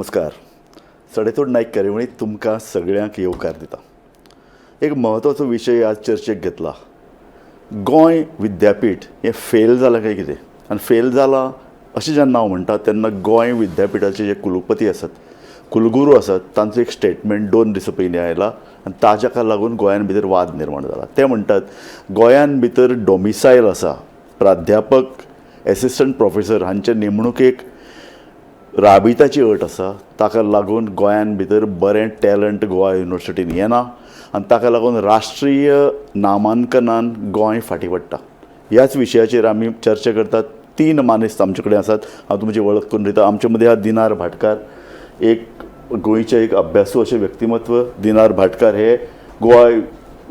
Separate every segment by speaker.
Speaker 1: नमस्कार. सडेतोड नाईक कार्यावळीत तुमकां सगळ्यांक येवकार दिता. एक म्हत्वाचो विशय आज चर्चेक घेतला. गोंय विद्यापीठ हें फेल जालां काय कितें? आनी फेल जालां अशें जेन्ना हांव म्हणटा तेन्ना गोंय विद्यापीठाचे जे कुलपती आसात, कुलगुरू आसात, तांचो एक स्टेटमेंट 2 दीस पयलीं आयला आनी ताज्या लागून गोंयान भितर वाद निर्माण जाला. ते म्हणटात गोंयान भितर डॉमिसायल आसा, प्राध्यापक, एसिस्टंट प्रोफेसर हांचे नेमणुकेक राबिताची अट आसा. ताका लागून गोंयान भितर बरें टॅलंट गोवा युनिवर्सिटीन येना आनी ताका लागून राष्ट्रीय नामांकनान गोंय फाटीं पडटा. ह्याच विशयाचेर आमी चर्चा करतात. 3 मानेस्त आमचे कडेन आसात. हांव तुमची वळख करून दिता. आमचे मदीं आहा दिनार भाटकार, एक गोंयचे एक अभ्यासू अशें व्यक्तिमत्व. दिनार भाटकार हे गोवा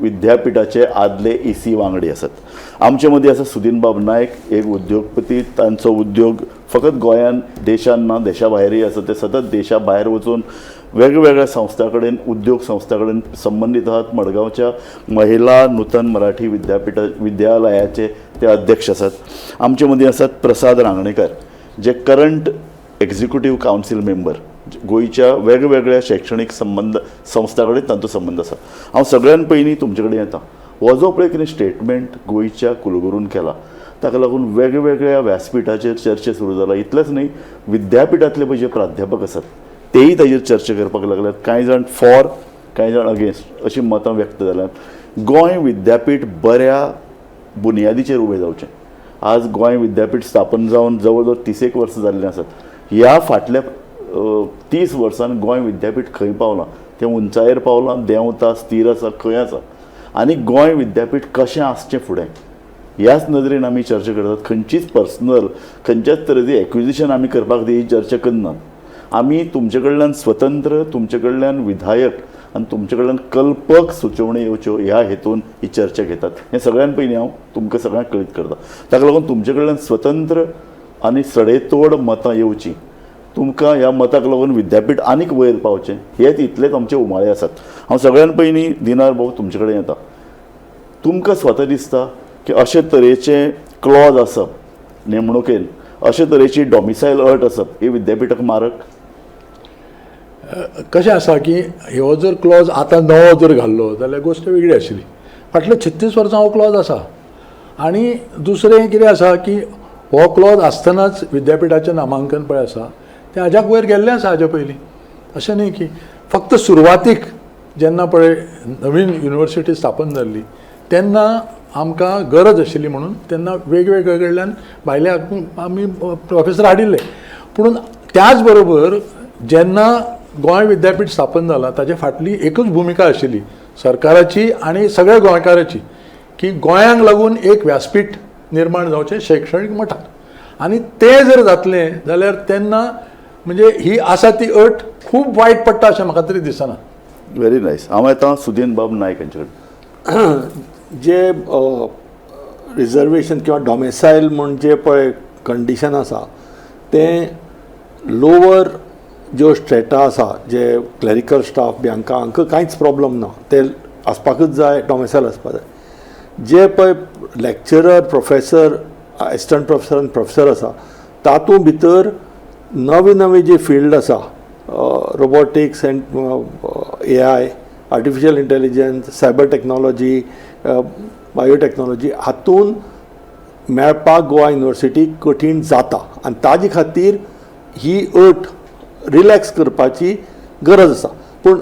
Speaker 1: विद्यापीठाचे आदले EC वांगडी आसात. आमचे मदीं आसा सुदीनबाब नायक, एक उद्योगपती. तांचो उद्योग फकत गोंयान, देशान ना, देशा भायरय आसा. ते सतत देशा भायर वचून वेगवेगळ्या संस्था कडेन, उद्योग संस्था कडेन संबंदीत आहात. मडगांवच्या महिला नूतन मराठी विद्यालयाचे ते अध्यक्ष आसात. आमचे मदीं आसात प्रसाद रांगणेकर, जे करंट एक्झिक्युटीव कावन्सील मेंबर. गोंयच्या वेगवेगळ्या शैक्षणीक संस्था कडेन तांचो संबंद आसा. हांव सगळ्यान पयलीं तुमचे कडेन येता. हो जो पळय कितें स्टेटमेंट गोंयच्या कुलगुरून केला, ताका लागून वेगवेगळ्या व्यासपीठाचेर चर्चा सुरू जाला. इतलेंच न्ही, विद्यापीठांतले पळय जे प्राध्यापक आसात तेय ताजेर चर्चा करपाक लागल्यात. कांय जाण फॉर, कांय जाण अगेन्स्ट अशीं मतां व्यक्त जाल्यात. गोंय विद्यापीठ बऱ्या बुनयादीचेर उबें जावचें. आज गोंय विद्यापीठ स्थापन जावन जवळ जवळ 30 वर्सां जाल्लीं आसात. ह्या फाटल्या 30 वर्सांनी गोंय विद्यापीठ खंय पावलां? तें उंचायेर पावलां, देंवता, स्थिर आसा, खंय आसा? आनी गोंय विद्यापीठ कशें आसचें फुडें, ह्याच नदरेन आमी चर्चा करतात. खंयचीच पर्सनल, खंयच्याच तरेची एक्विजिशन आमी करपाक ही चर्चा करनात. आमी तुमचे कडल्यान स्वतंत्र, तुमचे कडल्यान विधायक आनी तुमचे कडल्यान कल्पक सुचोवण्यो येवच्यो ह्या हेतून ही चर्चा घेतात. हें सगळ्यान पयलीं हांव तुमकां सगळ्यांक कळीत करता. ताका लागून तुमचे कडल्यान स्वतंत्र आनी सडेतोड मतां येवचीं. तुमकां ह्या मताक लागून विद्यापीठ आनीक वयर पावचें, हेच इतलेच आमचे उमाळे आसात. हांव सगळ्यान पयलीं दिनार भाऊ तुमचे कडेन येता. तुमकां स्वता दिसता की अशे तरेचे क्लॉज आसप नेमणुकेन, अशे तरेची डॉमिसायल अट आसप ही विद्यापीठाक मारक?
Speaker 2: कशें आसा की हो जर क्लॉज आतां नवो जर घाल्लो जाल्यार गोश्ट वेगळी आशिल्ली. फाटले 36 वर्सां हो क्लॉज आसा. आनी दुसरें कितें आसा की हो क्लॉज आसतनाच विद्यापीठाचें नामांकन पळय आसा तें हाज्याक वयर गेल्लें आसा हाज्या पयलीं. अशें न्ही की फक्त सुरवातीक जेन्ना पळय नवीन युनिवर्सिटी स्थापन जाल्ली तेन्ना आमकां गरज आशिल्ली म्हणून तेन्ना वेगवेगळे कडल्यान भायले आमी प्रोफेसर हाडिल्ले. पूण त्याच बरोबर जेन्ना गोंय विद्यापीठ स्थापन जालां ताचे फाटली एकूच भुमिका आशिल्ली सरकाराची आनी सगळ्या गोंयकाराची की गोंयांक लागून एक व्यासपीठ निर्माण जावचें शैक्षणीक मठार. आनी तें जर जातलें जाल्यार तेन्ना म्हणजे ही आसा ती अट खूब वायट पडटा अशें म्हाका तरी दिसना.
Speaker 1: Very nice. हांव येता सुदीनबाब नायक हांचे कडेन.
Speaker 3: जे रिजर्वेशन किंवा डॉमिसायल म्हणजे पळय कंडिशन आसा तें लोवर ज्यो स्ट्रेटा आसा, जे क्लॅरिकल स्टाफ बी हांकां कांयच प्रॉब्लम ना, ते आसपाकूच जाय, डॉमिसायल आसपाक जाय. जे पळय लेक्चरर, प्रोफेसर, एसिस्टंट प्रोफेसर आनी प्रोफेसर आसा तातूंत भितर नवी नवी जी फिल्ड आसा, robotics end AI, artificial intelligence, cyber technology, biotechnology हातूंत मेळपाक गोवा युनिवर्सिटी कठीण जाता. आनी ताजे खातीर ही अट रिलॅक्स करपाची गरज आसा. पूण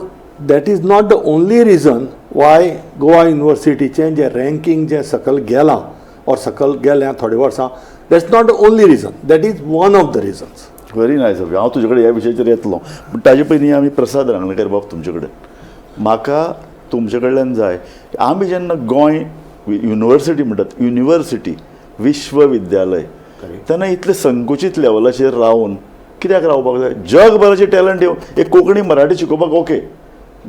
Speaker 3: that is not the only reason why Goa युनिवर्सिटीचें जें रँकींग जें सकयल गेलां ऑर सकयल गेलें थोड्या वर्सां, that's not the only reason, that is one of the reasons.
Speaker 1: Very nice. हांव तुजे कडेन ह्या विशयाचेर येतलो. पूण ताजे पयलीं आमी प्रसाद रांगणेकर बाब तुमचे कडेन. म्हाका तुमचे कडल्यान जाय, आमी जेन्ना गोंय युनिवर्सिटी म्हणटात, युनिवर्सिटी विश्वविद्यालय, तेन्ना इतले संकुचीत लेवलाचेर रावन कित्याक रावपाक जाय? जगभराचे टॅलंट येवन एक कोंकणी मराठी शिकोवपाक ओके,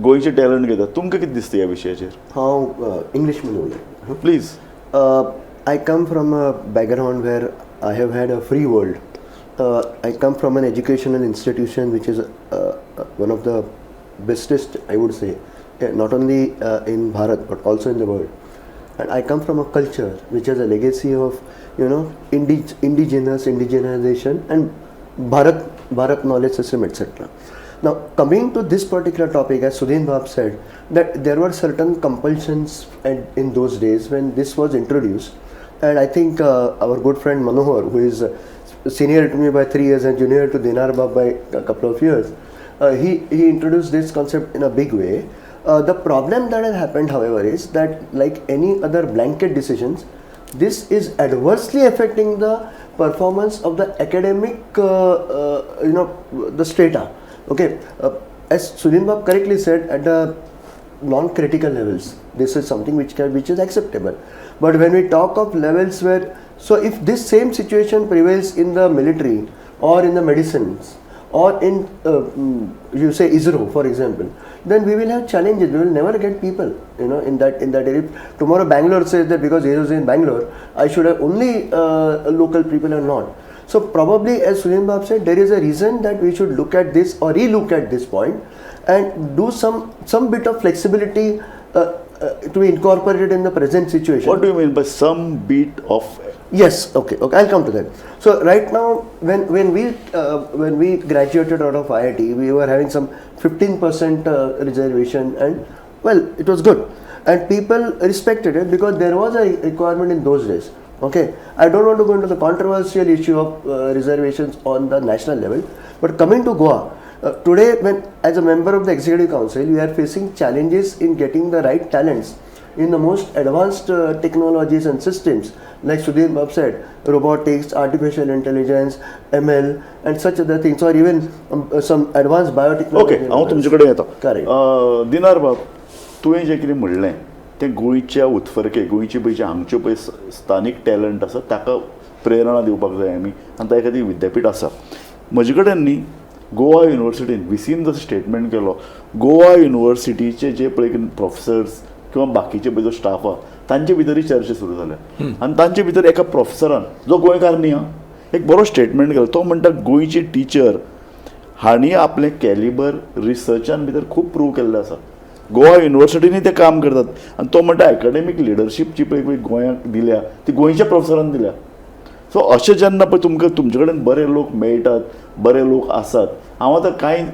Speaker 1: गोंयचे टॅलंट घेतात. तुमकां कितें दिसता ह्या विशयाचेर?
Speaker 4: हांव इंग्लीश उलयतां.
Speaker 1: Please.
Speaker 4: I come from a background where I have had a free world. I come from an educational institution which is one of the bestest, I would say, not only in Bharat but also in the world. And I come from a culture which has a legacy of, indigenization and Bharat Bharat Knowledge System, etc. Now, coming to this particular topic, as Sudhin Bab said, that there were certain compulsions in those days when this was introduced, and I think our good friend Manohar, who is senior to me by 3 years and junior to Dinar Bab by a couple of years, he introduced this concept in a big way. The problem that has happened, however, is that like any other blanket decisions, this is adversely affecting the performance of the academic, the strata. Okay, as Sudhin Bab correctly said, at the non-critical levels, this is something which is acceptable. But when we talk of levels where, so if this same situation prevails in the military or in the medicines or in you say ISRO, for example, then we will have challenges. We will never get people, in that area. Tomorrow Bangalore says that because ISRO is in Bangalore, I should have only local people and not. So probably, as Sudhin Bab said, there is a reason that we should look at this or relook at this point and do some bit of flexibility to be incorporated in the present situation.
Speaker 1: What do you mean by some bit of?
Speaker 4: Yes, okay, I'll come to that. So right now, when we graduated out of IIT, we were having some 15% reservation, and well, it was good, and people respected it because there was a requirement in those days. Okay, I don't want to go into the controversial issue of reservations on the national level, but coming to Goa, today, when as a member of the Executive Council, we are facing challenges in getting the right talents in the most advanced technologies and systems, like Sudhin Bab said, robotics, artificial intelligence, ML, and such other things, or even some advanced biotechnology.
Speaker 1: Okay, हांव तुमचे कडेन येता.
Speaker 4: Correct.
Speaker 1: दिनार बाब, तुवें जें कितें म्हणलें तें गोंयच्या उत्फरके, गोंयचे पळय जे हांगचे पळय स्थानीक टॅलंट आसा ताका प्रेरणा दिवपाक जाय आमी, आनी त्या खातीर विद्यापीठ आसा. म्हजे कडेन न्ही गोवा युनिवर्सिटीन VCन जसो स्टेटमेंट केलो, गोवा युनिवर्सिटीचे जे पळय प्रोफेसर्स किंवा बाकीचे पळय जो स्टाफ आहा तांचे भितरय चर्चा सुरू जाल्या, आनी तांचे भितर एका प्रोफेसरान, जो गोंयकार न्ही हा, एक बरो स्टेटमेंट केलो. तो म्हणटा गोंयची टिचर हांणी आपलें कॅलिबर रिसर्चान भितर खूब प्रूव केल्लें आसा. गोवा युनिवर्सिटींनी ते काम करतात, आनी तो म्हणटा एकाडेमीक लिडरशीप जी पळय गोंयाक दिल्या ती गोंयच्या प्रोफेसरान दिल्या. सो अशें जेन्ना पळय तुमचे कडेन बरे लोक मेळटात, बरे लोक आसात, हांव आतां कांय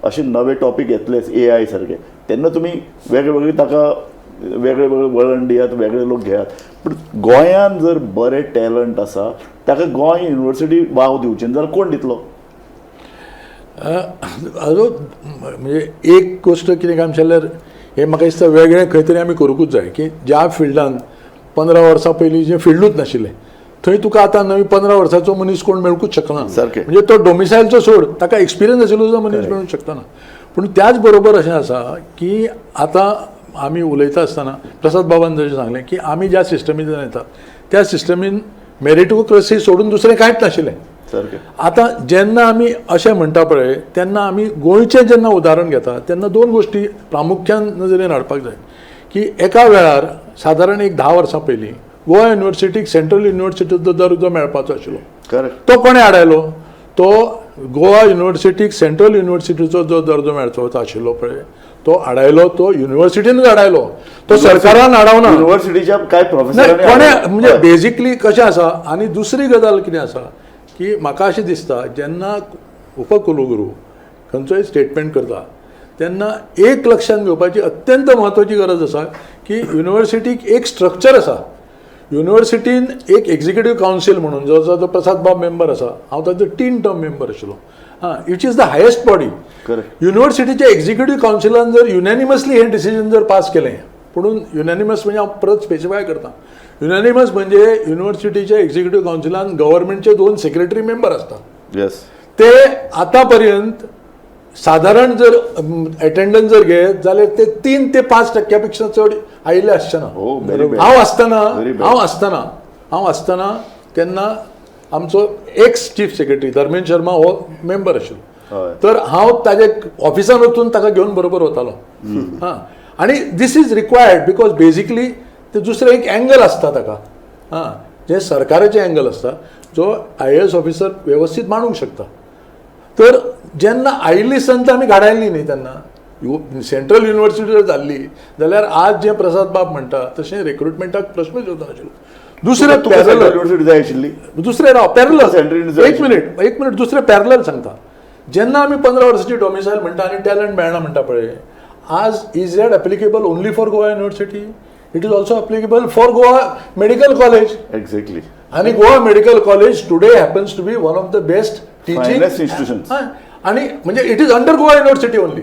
Speaker 1: अशे नवे टॉपीक येतलेच AI सारके, तेन्ना तुमी वेगळे ताका वेगळे वळण दियात, वेगळे लोक घेयात. पूण गोंयांत जर बरे टॅलंट आसा ताका गोंय युनिवर्सिटी वाव दिवची जाल्यार कोण दितलो?
Speaker 2: म्हणजे एक गोष्ट कितें काम जाल्यार हे म्हाका दिसता वेगळें खंय तरी आमी करूंकूच जाय, की ज्या फिल्डान 15 वर्सां पयलीं जें फिल्डूच नाशिल्लें थंय तुका आतां नवी 15 वर्साचो मनीस कोण मेळूंकूच शकना.
Speaker 1: सारकें.
Speaker 2: म्हणजे तो डोमिसायलचो सोड, ताका एक्सपिरियन्स आशिल्लो जो मनीस मेळूंक शकना. पूण त्याच बरोबर अशें आसा की आतां आमी उलयता आसतना प्रसाद बाबान जशें सांगलें की आमी ज्या सिस्टमींतल्यान येता त्या सिस्टमीन मेरिटोक्रेसी सोडून दुसरें कांयच नाशिल्लें.
Speaker 1: सारकें.
Speaker 2: आतां जेन्ना आमी अशें म्हणटा पळय तेन्ना आमी गोंयचें जेन्ना उदाहरण घेता तेन्ना 2 गोश्टी प्रामुख्यान नजरेन हाडपाक जाय, की एका वेळार सादारण एक 10 वर्सां पयलीं गोवा युनिवर्सिटीक सेंट्रल युनिवर्सिटीचो दर्जो मेळपाचो आशिल्लो.
Speaker 1: करेक्ट.
Speaker 2: तो कोणें हाडयलो? तो गोवा युनिवर्सिटीक सेंट्रल युनिवर्सिटीचो जो दर्जो मेळचो आशिल्लो पळय तो हाडयलो, तो युनिवर्सिटीनूच हाडयलो, तो सरकारान हाडवना.
Speaker 1: युनिवर्सिटीच्या काय प्रोफेसर
Speaker 2: कोणें म्हणजे बेजिकली कशें आसा. आनी दुसरी गजाल कितें आसा की म्हाका अशें दिसता जेन्ना उपकुलगुरू खंयचोय स्टेटमेंट करता तेन्ना एक लक्षात घेवपाची अत्यंत म्हत्वाची गरज आसा की युनिवर्सिटीक एक स्ट्रक्चर आसा. युनिवर्सिटीन एक एक्झिक्युटीव कावन्सील म्हणून जो जो प्रसाद बाब मेंबर आसा, हांव ताचो 3 टर्म मेंबर आशिल्लो, it is the highest body. युनिवर्सिटीच्या एक्झिक्युटीव कावन्सिलान जर युनॅनिमसली हे डिसिजन जर पास केलें, म्हणून युनॅनिमस म्हणजे हांव परत स्पेसिफाय करता, युनॅनिमस म्हणजे युनिवर्सिटीच्या एक्झिक्युटीव कावन्सिलान गव्हर्नमेंटचे 2 सेक्रेटरी मेंबर आसतात.
Speaker 1: येस.
Speaker 2: ते आतां पर्यंत साधारण जर अटेंडन्स जर घेत जाल्यार ते 3 ते 5% पेक्षा चड आयिल्ले आसचेना. हांव आसतना तेन्ना आमचो ex chief secretary Dharmendra Sharma हो मेंबर आशिल्लो, तर हांव ताजे ऑफिसान वचून ताका घेवन बरोबर वतालो. आनी this is required because basically ते दुसरें एक एंगल आसता ताका, जे सरकाराचें एंगल आसता जो IAS ऑफिसर वेवस्थीत मांडूंक शकता. तर जेन्ना आयिल्ली संत आमी घाडायल्ली न्ही तेन्ना सेंट्रल युनिवर्सिटी जर जाल्ली जाल्यार आज जें प्रसाद बाब म्हणटा तशें रिक्रुटमेंटाक प्रश्नच येवचो नाशिल्लो. दुसरें
Speaker 1: युनिवर्सिटी जाय आशिल्ली.
Speaker 2: दुसरें राव पॅरलल. एक मिनीट दुसरें पॅरलल सांगता जेन्ना आमी 15 वर्सांची डॉमिसायल म्हणटा आनी टॅलंट मेळना म्हणटा पळय, आज is that applicable only for Goa university? It is also applicable for Goa medical college.
Speaker 1: Exactly.
Speaker 2: आणि Goa medical college today happens to be one of the best teaching
Speaker 1: institutions.
Speaker 2: आणि म्हणजे it is under Goa university only.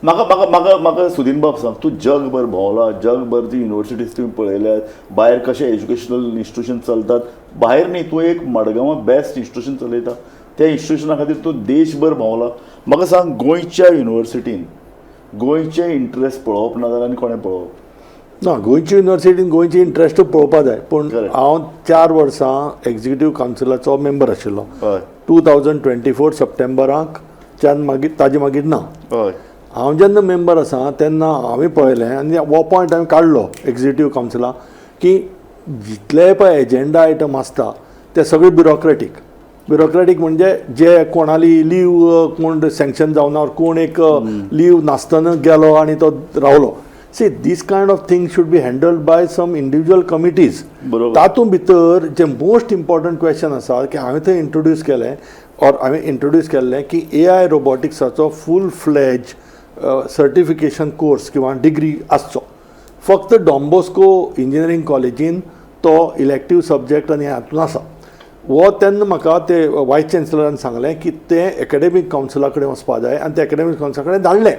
Speaker 1: म्हाका सुदीन बाब सांग, तूं जगभर भोंवला, जगभर ती युनिव्हर्सिटीज तुवें पळयल्यात, भायर कशे एज्युकेशनल इन्स्टिट्यूशन चलतात, भायर न्ही तूं एक मडगांवां बेस्ट इन्स्टिट्यूशन चलयता, त्या इन्स्टिट्यूशना खातीर तूं देशभर भोंवला. म्हाका सांग, गोंयच्या युनिव्हर्सिटीन गोंयचे इंट्रस्ट पळोवप ना जाल्यार आनी कोणें पळोवप?
Speaker 3: ना, गोंयची युनिव्हर्सिटीन गोंयची इंट्रस्ट पळोवपा जाय. पूण हांव 4 वर्सां एग्जिक्युटीव कावन्सिलाचो मेंबर आशिल्लो.
Speaker 1: हय.
Speaker 3: 2024 सप्टेंबराक मागीर ताजे मागीर ना.
Speaker 1: हय.
Speaker 3: हांव जेन्ना मेंबर आसा तेन्ना हांवें पळयलें आनी हो पॉयंट हांवें काडलो एग्जिक्युटीव कावन्सिलाक, की जितले पळय एजेंडा आयटम आसता ते सगळे ब्युरोक्रेटीक म्हणजे जे कोणाली लीव कोण सँक्शन जावना, कोण एक लीव नासतना गेलो आनी तो रावलो. See, this kind of things should be handled by some individual committees. तातूंत भितर जे मोस्ट इम्पॉर्टंट क्वेश्चन आसा की हांवें थंय इंट्रोड्यूस केलें, हांवें इंट्रोड्यूस केल्लें की AI रोबोटिक्साचो फूल फ्लेज सर्टिफिकेशन कोर्स किंवा डिग्री आसचो. फक्त डॉन-बॉस्को इंजिनियरींग कॉलेजीन तो इलेक्टीव सब्जेक्ट आनी हातूंत आसा. वो तेन्ना म्हाका ते वायस चॅन्सलरान सांगलें की तें एकाडेमीक कावन्सिला कडेन वचपा जाय आनी ते एकाडेमीक कावन्सिला कडेन धाडलें.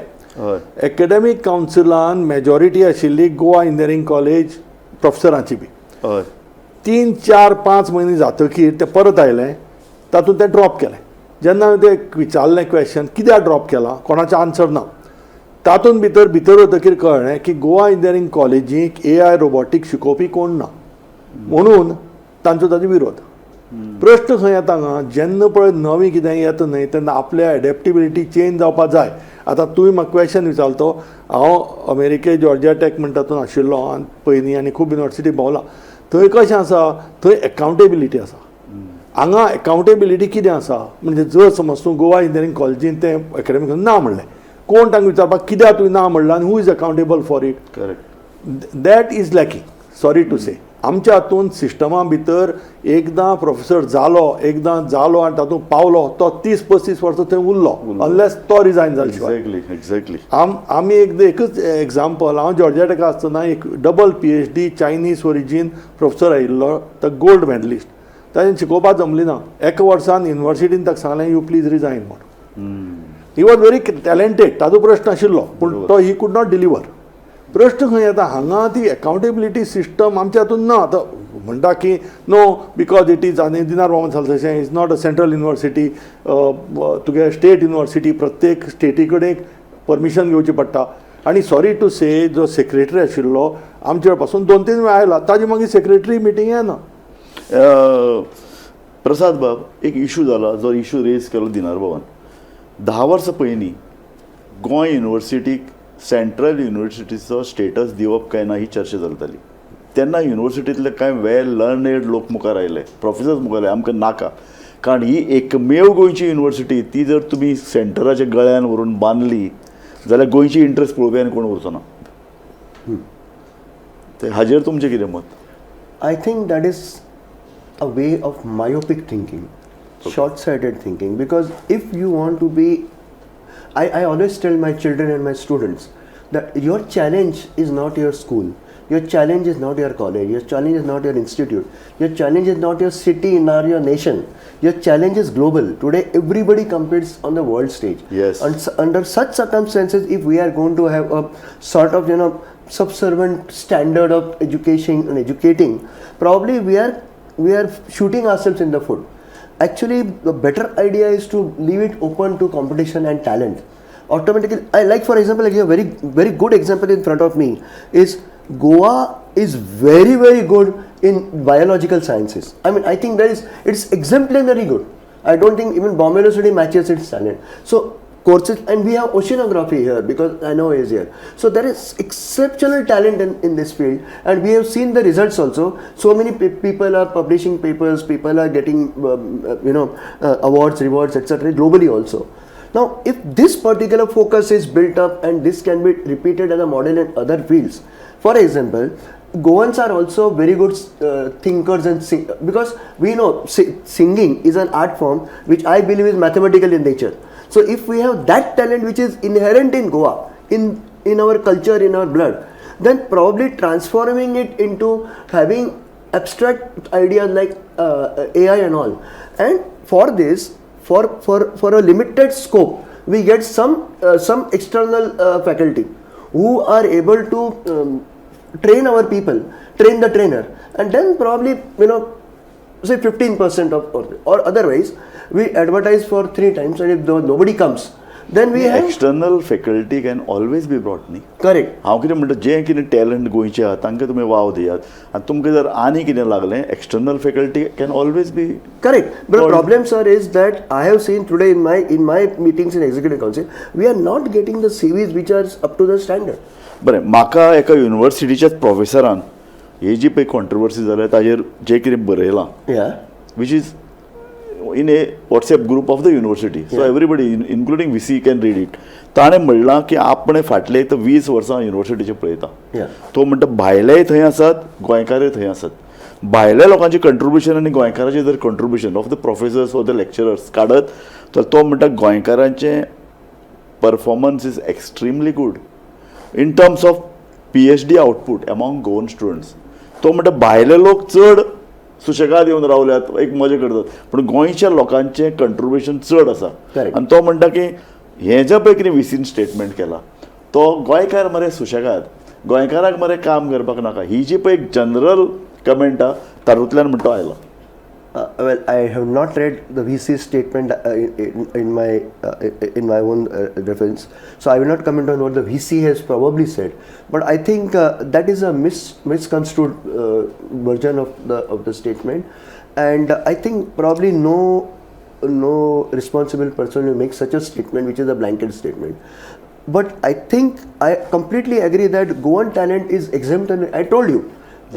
Speaker 3: एकाडेमीक कावन्सिलान मेजॉरिटी आशिल्ली गोवा इंजिनियरींग कॉलेज प्रोफेसरांची बी. 3, 4, 5 म्हयने जातकीर ते परत आयलें, तातूंत तें ड्रॉप केलें. जेन्ना हांवें ते विचारलें क्वेश्चन कित्याक ड्रॉप केला, कोणाचें आन्सर ना. तातूंत भितर वतकीर कळ्ळें की गोवा इंजिनियरींग कॉलेजीक AI रोबोटिक्स शिकोवपी कोण ना, म्हणून तांचो ताचो विरोध. प्रश्न खंय येता हांगा, जेन्ना पळय नवीं कितें येता न्हय तेन्ना आपल्या एडेप्टिबिलिटी चेंज जावपाक जाय. आतां तुवें म्हाका क्वेश्चन विचारलो, हांव अमेरिके जॉर्जिया टॅक म्हणटा तातूंत आशिल्लो आनी पयलीं आनी खूब युनिव्हर्सिटी भोंवला. थंय कशें आसा, थंय एकावंटेबिलिटी आसा. हांगा एकावंटेबिलिटी कितें आसा म्हणजे जर समज तूं गोवा इंजिनियरींग कॉलेजीन तें एकाडेमीक ना म्हणलें, कोण तांकां विचारपाक कित्याक तुवें ना म्हणलां आनी who is accountable for it?
Speaker 1: Correct.
Speaker 3: That is lacking, sorry to say. आमच्या हातूंत सिस्टमा भितर एकदां प्रोफेसर जालो आनी तातूंत पावलो तो 30-35 वर्सां थंय उरलो, अनलेस तो रिजायन जालो.
Speaker 1: एक्झॅक्टली.
Speaker 3: आमी एकच एग्जाम्पल, हांव जॉर्जिया टॅका आसतना एक double PhD Chinese origin professor आयिल्लो, तो गोल्ड मेडलिस्ट. ताणें शिकोवपाक जमली ना. एका वर्सान युनिव्हर्सिटीन ताका सांगलें यू प्लीज रिजायन म्हणून. ही वॉज व्हेरी टॅलेंटेड, ताजो प्रश्न आशिल्लो, पूण तो ही कूड नॉट डिलिव्हर. प्रश्न खंय येता, हांगा ती एकावंटेबिलिटी सिस्टम आमच्या हातूंत ना. आतां म्हणटा की नो बिकॉज इट इज आनी दिनार मोहम्मद सालसें is not a central university, तुगे स्टेट युनिव्हर्सिटी, प्रत्येक स्टेटी कडेन परमिशन घेवची पडटा. आनी सॉरी टू से जो सेक्रेटरी आशिल्लो आमचे पासून 2-3 वेळा आयला, ताजी मागीर सेक्रेटरी मिटींग येना.
Speaker 1: प्रसाद बाब, एक इशू जाला जो इशू रेज केलो दिनार भवन. 10 वर्सां पयलीं गोंय युनिव्हर्सिटीक सेंट्रल युनिव्हर्सिटीचो स्टेटस दिवप काय ना ही चर्चा चलताली. तेन्ना युनिव्हर्सिटींतले कांय वेल लर्नेड लोक मुखार आयले, प्रोफेसर्स मुखार आयले, आमकां नाका, कारण ही एकमेव गोंयची युनिव्हर्सिटी, ती जर तुमी सेंटराच्या गळ्यान व्हरून बांदली जाल्यार गोंयची इंट्रस्ट पळोवपी आनी कोण उरचो ना. ते हाजेर तुमचें कितें मत?
Speaker 4: I think that is a way of myopic thinking, short-sighted thinking. Because if you want to be, I always tell my children and my students that your challenge is not your school, your challenge is not your college, your challenge is not your institute, your challenge is not your city nor your nation. Your challenge is global. Today everybody competes on the world stage.
Speaker 1: Yes.
Speaker 4: And under such circumstances, if we are going to have a sort of subservient standard of education and educating, probably we are shooting ourselves in the foot. Actually, the better idea is to leave it open to competition and talent. Automatically, I like, for example, like a very good example in front of me is Goa is very good in biological sciences. I mean, I think it's exemplary good. I don't think even Bombay University matches its talent. So courses, and we have oceanography here because I know is here. So there is exceptional talent in this field, and we have seen the results also. So many people are publishing papers, people are getting awards, rewards, etc. globally also. Now, if this particular focus is built up and this can be repeated as a model in other fields, for example, Goans are also very good thinkers and because we know singing is an art form which I believe is mathematical in nature. So if we have that talent which is inherent in Goa, in our culture, in our blood, then probably transforming it into having abstract ideas like AI and all. And for this, for a limited scope, we get some external faculty who are able to train our people, train the trainer, and then probably say 15% or otherwise we advertise for 3 times, and if nobody comes, then we have
Speaker 1: external faculty can always be brought न्ही.
Speaker 4: correct.
Speaker 1: हांव कितें म्हणटा जें कितें talent गोंयचें आहा तांकां तुमी वाव दियात आनी तुमकां जर आनी कितें लागलें external faculty can always be.
Speaker 4: Correct. But the
Speaker 1: Well-
Speaker 4: problem, sir, is that I have seen today in my meetings in executive council, we are not getting the CVs which are up to the standard.
Speaker 1: बरें, म्हाका एका युनिवर्सिटीच्याच प्रोफेसरान ही जी पळय controversy जाल्या ताजेर जें कितें बरयलां
Speaker 4: Yeah.
Speaker 1: which is in a WhatsApp group of the university. So everybody, including VC, can read it. ताणें म्हणलां की आपणें फाटले 20 वर्सां युनिवर्सिटीचे पळयता.
Speaker 4: Yeah.
Speaker 1: तो म्हणटा भायलेय थंय आसात, गोंयकारूय थंय आसात. भायल्या लोकांचें कंट्रिब्युशन आनी गोंयकारांचें जर contribution of the professors or the lecturers काडत तर तो म्हणटा गोंयकारांचें performance is extremely good in terms of PhD output among Goan students. तो म्हणटा भायले लोक चड सुशेगाद येवन रावल्यात, एक मजा करतात, पण गोंयच्या लोकांचें कंट्रिब्युशन चड आसा.
Speaker 4: Correct.
Speaker 1: आनी तो म्हणटा की हें जें पळय कितें VCन स्टेटमेंट केला तो गोंयकार मरे सुशेगाद, गोंयकाराक मरे काम करपाक नाका, ही जी पळय एक जनरल कमेंट आहा तातूंतल्यान म्हणटा आयला.
Speaker 4: Well, I have not read the VC statement in my own reference, so I will not comment on what the VC has probably said. But I think that is a misconstrued version of the statement, and I think probably no responsible person will make such a statement, which is a blanket statement. But I think I completely agree that Goan talent is exempt, and I told you.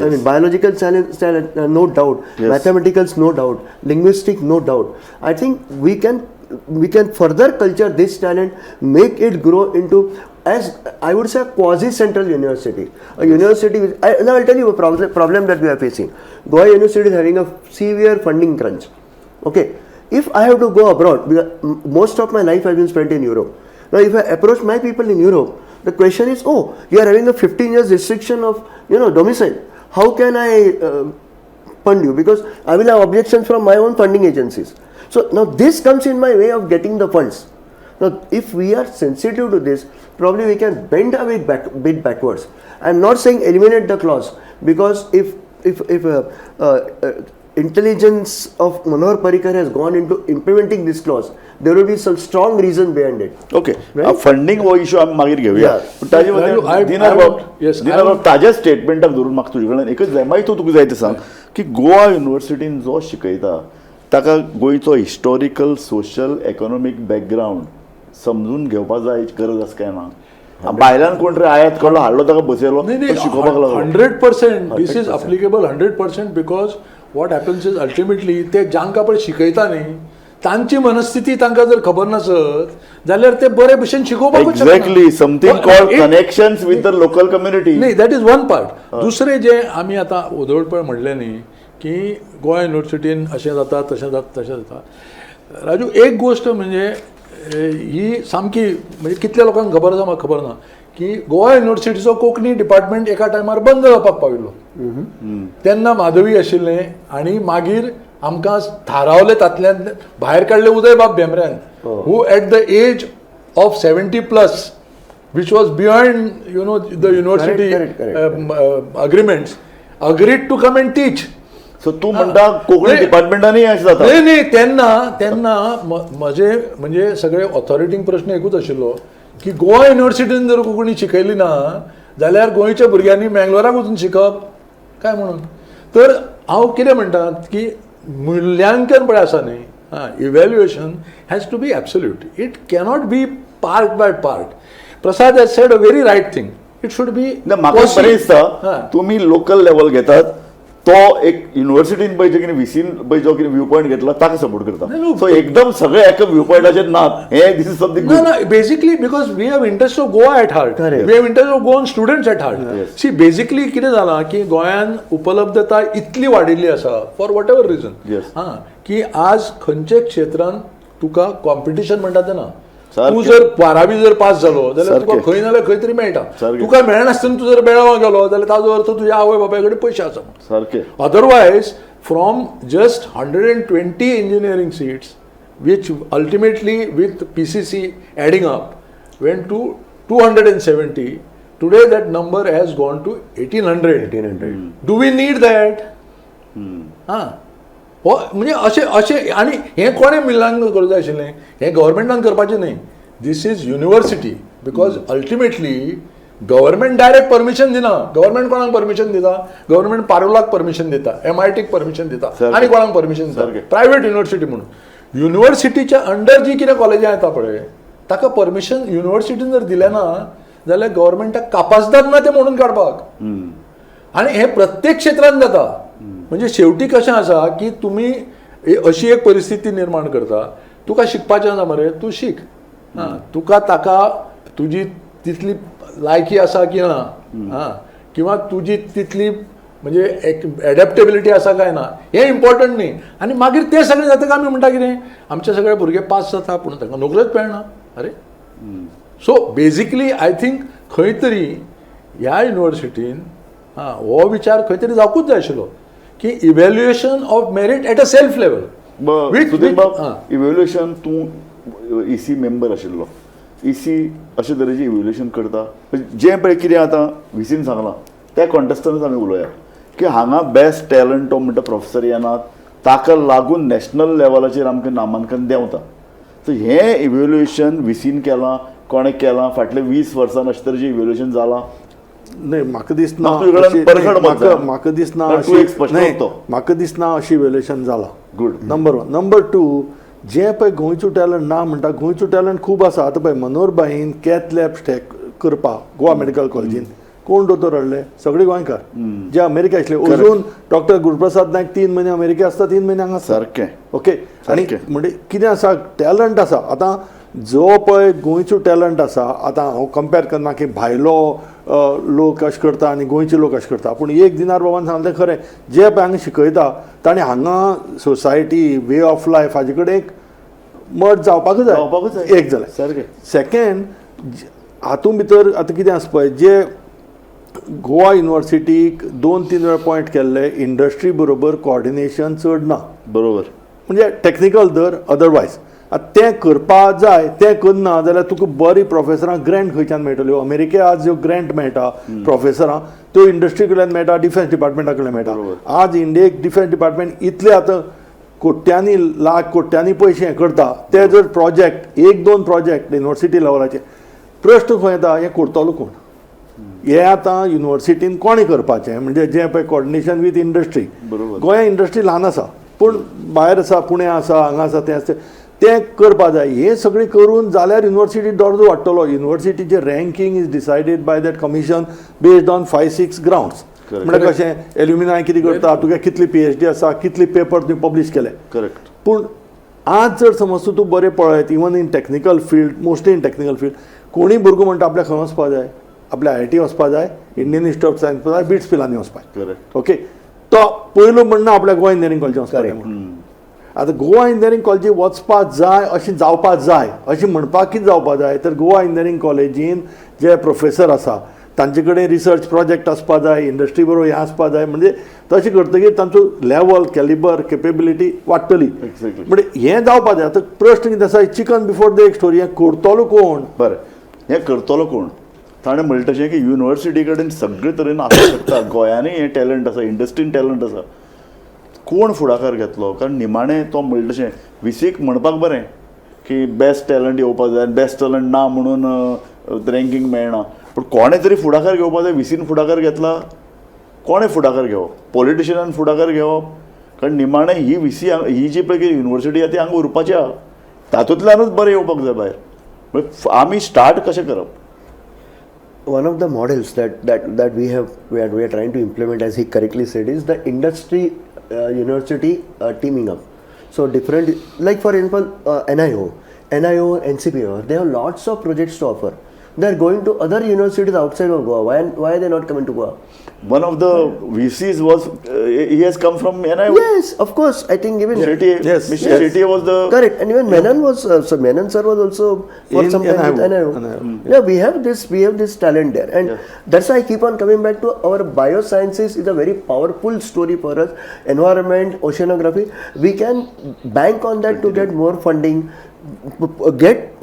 Speaker 4: I mean, biological talent, no doubt.
Speaker 1: Yes.
Speaker 4: Mathematicals, no doubt. Linguistic, no doubt. I think we can further culture this talent, make it grow into, as I would say, a quasi-central university. A university which, now I'll tell you a problem that we are facing. Goa University is having a severe funding crunch. Okay, if I have to go abroad, because most of my life has been spent in Europe. Now, if I approach my people in Europe, the question is, oh, you are having a 15 years restriction of domicile. How can I fund you? Because I will have objections from my own funding agencies. So now this comes in my way of getting the funds. Now, if we are sensitive to this, probably we can bend a bit backwards. I'm not saying eliminate the clause, because if intelligence of Manohar Parrikar has gone into implementing this clause, there will be some strong reason behind it.
Speaker 1: Okay,
Speaker 4: Right?
Speaker 1: Funding हो issue आमी मागीर घेवया.
Speaker 4: Yeah.
Speaker 1: पूण ताजे
Speaker 2: Raju, I
Speaker 1: दिनार
Speaker 2: want- yes, I want-
Speaker 1: ताज्या स्टेटमेंटाक धरून म्हाका तुजे कडल्यान एकच जाय, मागीर तूं तुका जाय तें सांग की गोवा युनिवर्सिटीन जो शिकयता ताका गोंयचो हिस्टॉरिकल सोशल इकॉनॉमीक बॅकग्रावंड समजून घेवपाक जाय गरज आसा काय ना? भायल्यान कोण तरी आयात कडलो हाडलो ताका बसयलो तो शिकोवपाक लागलो.
Speaker 2: 100% this is applicable 100% because what happens is ultimately ते जांकां पळय शिकयता न्ही तांची मनस्थिती तांकां जर खबर नासत जाल्यार ते बरे भशेन शिकोवपाकूच शकना.
Speaker 1: Exactly something called connections with the local community.
Speaker 2: नाही, दॅट इज वन पार्ट. दुसरें जे आमी आतां उदोडपण म्हणलें न्ही की गोवा युनिवर्सिटीन अशें जाता तशें जाता. राजू, एक गोश्ट म्हणजे ही सामकी म्हणजे कितल्या लोकांक खबर आसा म्हाका खबर ना की गोवा युनिवर्सिटीचो कोंकणी डिपार्टमेंट एका टायमार बंद जावपाक पाविल्लो. तेन्ना माधवी आशिल्लें आनी मागीर आमकां थारावलें तातल्यान भायर काडलें उदय बाब भेंब्र्यान, who at the age of 70+ which was beyond the university
Speaker 4: Correct.
Speaker 2: Agreements, agreed to come and teach.
Speaker 1: So तूं म्हणटा कोंकणी
Speaker 2: नाही.
Speaker 1: डिपार्टमेंटांनी अशें जाता.
Speaker 2: नाही तेन्ना म्हजे म्हणजे सगळे ऑथॉरिटींक प्रश्न एकूच आशिल्लो की गोवा युनिवर्सिटीन जर कोंकणी शिकयली ना जाल्यार गोंयच्या भुरग्यांनी मँगलोराक वचून शिकप काय म्हणून. तर हांव कितें म्हणटा की मुल्यांकन पळय आसा न्ही, evaluation has to be absolute. It cannot be part by part. Prasad has said a very right thing. It should be
Speaker 1: म्हाका बरें दिसता तुमी लोकल लेवल घेतात तो एक युनिवर्सिटीन पळय जे कितें VCन पळय जो कितें व्यू पॉयंट घेतला ताका सपोर्ट करता. सो एकदम सगळे एका व्यू पॉयंटाचेर नात. हे this is something
Speaker 2: No, basically because we have interest of Goa at heart.
Speaker 4: Correct.
Speaker 2: We have interest of Goan students at heart. See, basically कितें जालां की गोंयान उपलब्धता इतली वाडिल्ली आसा for whatever reason.
Speaker 1: Yes.
Speaker 2: की आज खंयचे क्षेत्रान तुका कॉम्पिटिशन म्हणटा तें ना.
Speaker 1: सारकें.
Speaker 2: तूं जर 12वी जर पास जालो जाल्यार तुका
Speaker 1: सारकें.
Speaker 2: खंय नाल्यार खंय तरी मेळटा.
Speaker 1: सारकें.
Speaker 2: तुका मेळनासतना तूं जर बेळगांव गेलो जाल्यार ताजो अर्थ तुज्या आवय बापाय कडेन पयशे आसा म्हणून.
Speaker 1: सारकें.
Speaker 2: Otherwise, from just 120 engineering seats, which ultimately with PCC adding up went to 270, today that number has gone to 1800.
Speaker 4: 1800.
Speaker 2: Do we need that? हां हो म्हणजे अशें अशें आनी हें कोणें मिलान करूंक जाय आशिल्लें, हें गव्हर्मेंटान करपाचें न्ही. This is university because ultimately government direct permission दिना. गव्हर्मेंट कोणाक परमिशन दिता? गव्हर्मेंट पारोलाक परमिशन दिता, MITक परमिशन दिता
Speaker 1: सारकें.
Speaker 2: आनी कोणाक परमिशन दिता?
Speaker 1: सारकें.
Speaker 2: प्रायव्हेट युनिवर्सिटी म्हणून. युनिवर्सिटीच्या अंडर जी कितें कॉलेजां येता पळय ताका परमिशन युनिवर्सिटीन जर दिलें ना जाल्यार गव्हर्मेंटाक कापासदार ना तें म्हणून काडपाक. आनी हें प्रत्येक क्षेत्रांत जाता. म्हणजे शेवटी कशें आसा की तुमी अशी एक परिस्थिती निर्माण करता, तुका शिकपाचें आसा मरे तूं शीक, हां तुका ताका तुजी तितली लायकी आसा की ना, हां किंवा तुजी तितली म्हणजे एक एडेप्टेबिलिटी आसा काय ना हें इम्पॉर्टंट न्ही. आनी मागीर तें सगळें जाता आमी म्हणटा कितें आमचे सगळे भुरगे पास जाता पूण तांकां नोकऱ्योच मेळना. अरे सो बेजिकली आय थिंक खंय तरी ह्या युनिवर्सिटीन हो विचार खंय तरी जावपूच जाय आशिल्लो की evaluation of merit at a self level.
Speaker 1: Sudeep बाब, इव्हॅल्युएशन तूं EC मेंबर आशिल्लो, EC अशे तरेची इव्हॅल्युएशन करता. जें पळय कितें आतां VCन सांगलां त्या कॉन्टेस्टनच आमी उलोवया की हांगा बेस्ट टॅलंट तो म्हणटा प्रोफेसर येनात, ताका लागून नॅशनल लेवलाचेर आमकां नामांकन देंवता. सो हें इव्हॅल्युएशन VCन केलां, कोणें केलां, फाटले 20 वर्सान अशे तरेचें इव्हॅल्युएशन जालां.
Speaker 3: नाही म्हाका दिसना
Speaker 1: म्हाका तुजे कडेन परखड मत जाय.
Speaker 3: म्हाका दिसना
Speaker 1: कारण तूं एक स्पश्ट
Speaker 3: नाही,
Speaker 1: वक्तो.
Speaker 3: म्हाका दिसना अशी इव्हॅल्युएशन जाला.
Speaker 1: Good.
Speaker 3: नंबर 1. नंबर 2, जे पळय गोंयचो टॅलंट ना म्हणटा गोंयचो टॅलंट खूब आसा. आतां पळय मनोहरबाईन कॅथ लॅब स्टॅक करपाक गोवा मेडिकल कॉलेजीन कोण दोतोर हाडले? सगळे गोंयकार जे अमेरिका आसले. अजून डॉक्टर गुरुप्रसाद नायक 3 म्हयने अमेरिका आसता, 3 म्हयने हांगा आसता.
Speaker 1: सारकें.
Speaker 3: ओके. आनी म्हणजे कितें आसा टॅलंट आसा. आतां जो पळय गोंयचो टॅलंट आसा, आतां हांव कंपेर करना की भायलो लोक अशें करता आनी गोंयचे लोक अशें करता, पूण एक दिनार बाबान सांगलें खरें, जे पळय हांगा शिकयता ताणें हांगा सोसायटी वे ऑफ लायफ हाजे कडेन एक मर्ज जावपाकूच जाय. एक जालें.
Speaker 1: सारकें.
Speaker 3: सेकंड, हातूंत भितर आतां कितें आसा पळय, जे गोवा युनिवर्सिटीक 2-3 वेळा पॉयंट केल्ले, इंडस्ट्री बरोबर कॉर्डिनेशन चड ना.
Speaker 1: बरोबर.
Speaker 3: म्हणजे टॅक्निकल दर अदरवायज तें करपा जाय, तें करना जाल्यार तुका बरी प्रोफेसरांक ग्रँट खंयच्यान मेळटल्यो. अमेरिके आज ज्यो ग्रँट मेळटा प्रोफेसरांक त्यो इंडस्ट्री कडल्यान मेळटा, डिफेन्स डिपार्टमेंटा कडल्यान मेळटा. आज इंडियेक डिफेन्स डिपार्टमेंट इतले आतां कोट्यांनी लाख कोट्यांनी पयशे हें करता. ते जर प्रोजेक्ट 1-2 प्रोजेक्ट युनिवर्सिटी लेवलाचे, प्रश्न खंय येता, हें करतलो कोण? हें आतां युनिवर्सिटीन कोणें करपाचें? म्हणजे जें पळय कॉर्डिनेशन वीथ इंडस्ट्री. गोंया इंडस्ट्री ल्हान आसा पूण भायर आसा, पुणे आसा, हांगा आसा, तें आसा, तें करपा जाय. हें सगळें करून जाल्यार युनिवर्सिटी दर्जो वाडटलो. युनिवर्सिटीचें ranking is decided by that commission based on 5-6 grounds. म्हणजे कशें एल्युमिनाय कितें करता, तुगे कितली PhD आसा, कितले पेपर तुवें पब्लीश केले.
Speaker 1: करेक्ट.
Speaker 3: पूण आज जर समज तूं बरें पळयत, even in technical field, mostly in technical field, कोणीय भुरगो म्हणटा आपल्या खंय वचपा जाय, आपल्या IIT वचपा जाय, इंडियन इन्स्टिट्यूट ऑफ सायन्स वचपा जाय, बिट्स पिलांनी वचपा जाय.
Speaker 1: करेक्ट.
Speaker 3: ओके. तो पयलो म्हणना आपल्या गोवा इंजिनियरींग कॉलेजीन वचपा जाय म्हणून. आतां गोवा इंजिनियरींग कॉलेजी वचपा जाय अशें जावपा जाय, अशें म्हणपाक कितें जावपा जाय तर गोवा इंजिनियरींग कॉलेजीन जे प्रोफेसर आसा तांचे कडेन रिसर्च प्रोजेक्ट आसपा जाय, इंडस्ट्री बरोबर हें आसपा जाय. म्हणजे तशें करतकीर तांचो लेवल, कॅलिबर, केपेबिलिटी वाडटली. म्हणजे हें जावपा जाय. आतां प्रश्न कितें आसा, chicken before the egg story, हें करतलो कोण?
Speaker 1: बरें, हें करतलो कोण? ताणें म्हणटा तशें की युनिवर्सिटी कडेन सगळे तरेन आसूं शकता. गोंयांनी हें टॅलंट आसा, इंडस्ट्रीन टॅलंट आसा. कोण फुडाकार घेतलो? कारण निमाणें तो म्हणटा तशें VCक म्हणपाक बरें की बेस्ट टॅलंट येवपाक जाय, बेस्ट टॅलंट ना म्हणून रँकींग मेळना. पूण कोणें तरी फुडाकार घेवपाक जाय. VCन फुडाकार घेतला, कोणें फुडाकार घेवप? पॉलिटिशियनान फुडाकार घेवप. कारण निमाणें ही VC ही जी पळय युनिवर्सिटी आहा ती हांगा उरपाची आहा, तातूंतल्यानूच बरें येवपाक जाय भायर. आमी स्टार्ट कशें करप?
Speaker 4: One of the models that we are trying to implement, as he correctly said, is the industry university teaming up. So different, like for example, NIO, NCPO, they have lots of projects to offer. They're going to other universities outside of Goa. Why are they not coming to Goa?
Speaker 1: One of the VCs was, he has come from NIU.
Speaker 4: Yes, of course. I think even
Speaker 1: Shetty,
Speaker 3: Yes.
Speaker 1: Mr.
Speaker 3: Yes.
Speaker 1: Shetty was the
Speaker 4: correct, and even Menon was so Menon sir was also for
Speaker 3: In
Speaker 4: some time with
Speaker 3: NIU.
Speaker 4: NIU. Yeah, we have this talent there, and that's why I keep on coming back to our biosciences is a very powerful story for us. Environment, oceanography, we can bank on that to get more funding, get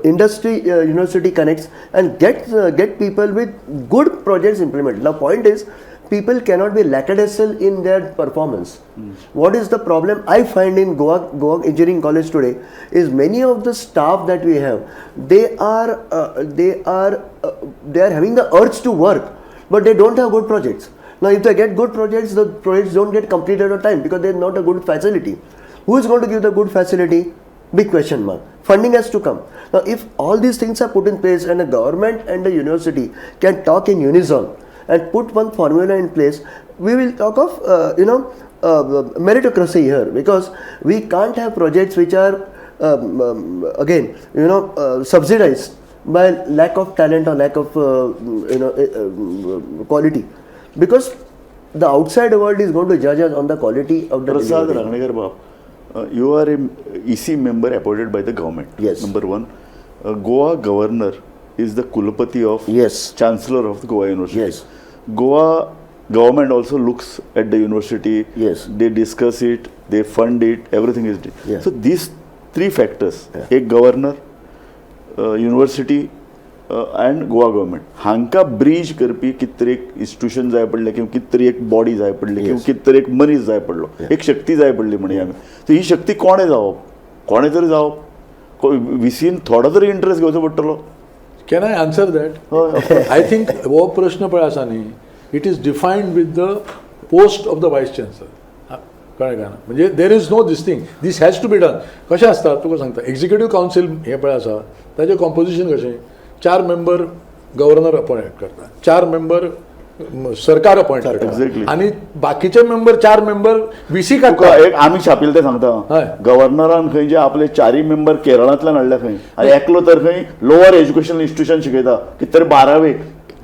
Speaker 4: industry university connects, and get people with good projects implemented. Now, point is, people cannot be lackadaisical in their performance. What is the problem I find in Goa Engineering College today is many of the staff that we have, they are having the urge to work, but they don't have good projects. Now, if they get good projects, the projects don't get completed on time because there is not a good facility. Who is going to give the good facility? Big question mark. Funding has to come. Now, if all these things are put in place and the government and the university can talk in unison and put one formula in place, we will talk of meritocracy here, because we can't have projects which are subsidized by lack of talent or lack of quality, because the outside world is going to judge us on the quality of the
Speaker 1: Prasad
Speaker 4: delivery.
Speaker 1: Rangnekar Bab, you are a EC member appointed by the government.
Speaker 4: Yes.
Speaker 1: Number one, Goa governor is the Kulapati of
Speaker 4: Yes.
Speaker 1: Chancellor of the Goa University.
Speaker 4: Yes.
Speaker 1: Goa government also looks at the university.
Speaker 4: Yes.
Speaker 1: They discuss it, they fund it, everything is done.
Speaker 4: Yeah.
Speaker 1: So these three factors,
Speaker 4: Yeah.
Speaker 1: a governor, university and Goa government, हांका bridge करपी कितें एक institution जाय पडलें किंवा कितें एक body जाय पडली किंवा कितें एक मनीस जाय पडलो, एक शक्ती जाय पडली म्हणया आमी. सो ही शक्ती कोणें जावप, कोणें तरी जावप, VCन थोडा तरी इंटरेस्ट घेवचो पडटलो.
Speaker 2: Can I answer that? I think हो प्रश्न पळय आसा न्ही, it is defined with the post of the vice chancellor. कळ्ळें काय ना, म्हणजे there is no this thing, this has to be done. कशें आसता तुका सांगता, एक्झिक्युटीव कावन्सील हें पळय आसा ताचें कॉम्पोजिशन कशें, 4 मेंबर गव्हर्नर अपॉयंट करता, 4 मेंबर सरकार अपॉयंट करता,
Speaker 1: Exactly.
Speaker 2: आनी बाकीचे मेंबर 4 मेंबर VC
Speaker 1: तुका
Speaker 2: काडटा.
Speaker 1: एक आमी छापिल्लें तें सांगता,
Speaker 2: हय.
Speaker 1: गव्हर्नरान खंय जे आपले 4 मेंबर केरळांतल्यान हाडल्या खंय, आनी एकलो तर खंय लोअर एज्युकेशनल इन्स्टिट्यूशन शिकयता, कितें तरी 12वेक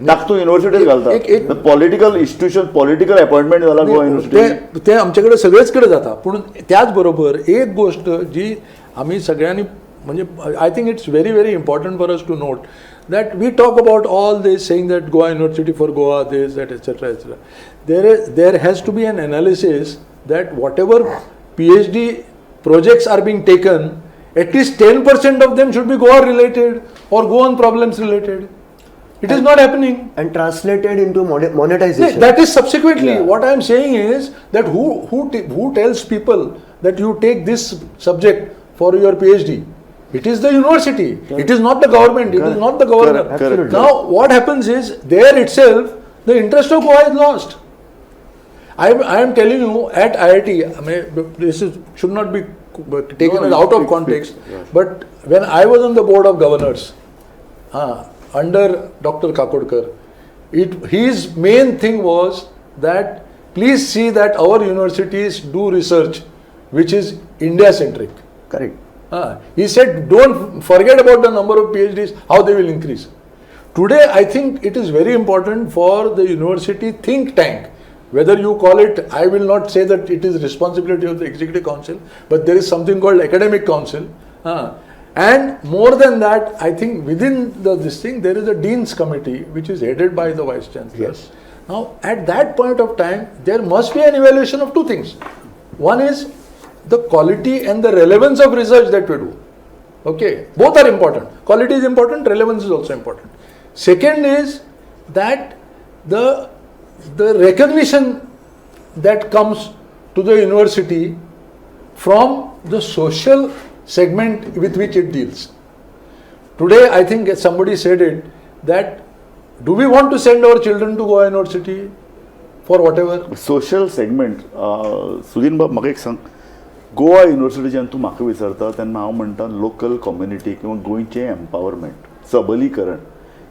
Speaker 1: ताका तूं युनिव्हर्सिटीत घालता. पॉलिटिकल इन्स्टिट्यूशन, पॉलिटिकल अपॉइंटमेंट जाला गोवा युनिव्हर्सिटी.
Speaker 2: ते आमचे कडेन सगळेच कडेन जाता. पूण त्याच बरोबर एक गोष्ट जी आमी सगळ्यांनी, म्हणजे I think it's very very important for us to note that we talk about all this, saying that Goa University for Goa, this, that, etc., etc. There has to be an analysis that whatever PhD projects are being taken, at least 10% of them should be Goa related or Goan problems related. It is not happening.
Speaker 4: And translated into monetization.
Speaker 2: That is subsequently.
Speaker 4: Yeah.
Speaker 2: What I am saying is that who tells people that you take this subject for your PhD? It is the university. Correct. It is not the government. It is not the governor.
Speaker 1: Correct.
Speaker 2: Now, what happens is, there itself, the interest of Goa is lost. I am telling you, at IIT, I mean, this should not be taken as out of context, but when I was on the board of governors, under Dr. Kakodkar, his main thing was that please see that our universities do research which is India-centric.
Speaker 4: Correct.
Speaker 2: He said, don't forget about the number of PhDs, how they will increase. Today, I think it is very important for the university think tank, whether you call it, I will not say that it is responsibility of the executive council, but there is something called academic council. And more than that, I think within this thing, there is a dean's committee which is headed by the vice chancellor.
Speaker 4: Yes.
Speaker 2: Now, at that point of time, there must be an evaluation of two things. One is the quality and the relevance of research that we do. Okay, both are important. Quality is important, relevance is also important. Second is that the recognition that comes to the university from the social segment with which it deals. Today, I think somebody said it, that do we want to send our children to Goa University for whatever?
Speaker 1: Social segment Sudin बाब म्हाका एक सांग, गोवा युनिव्हर्सिटीच्यान तूं म्हाका विचारता तेन्ना हांव म्हणटा लोकल कम्युनिटी किंवा गोंयचें एम्पावरमेंट, सबलीकरण.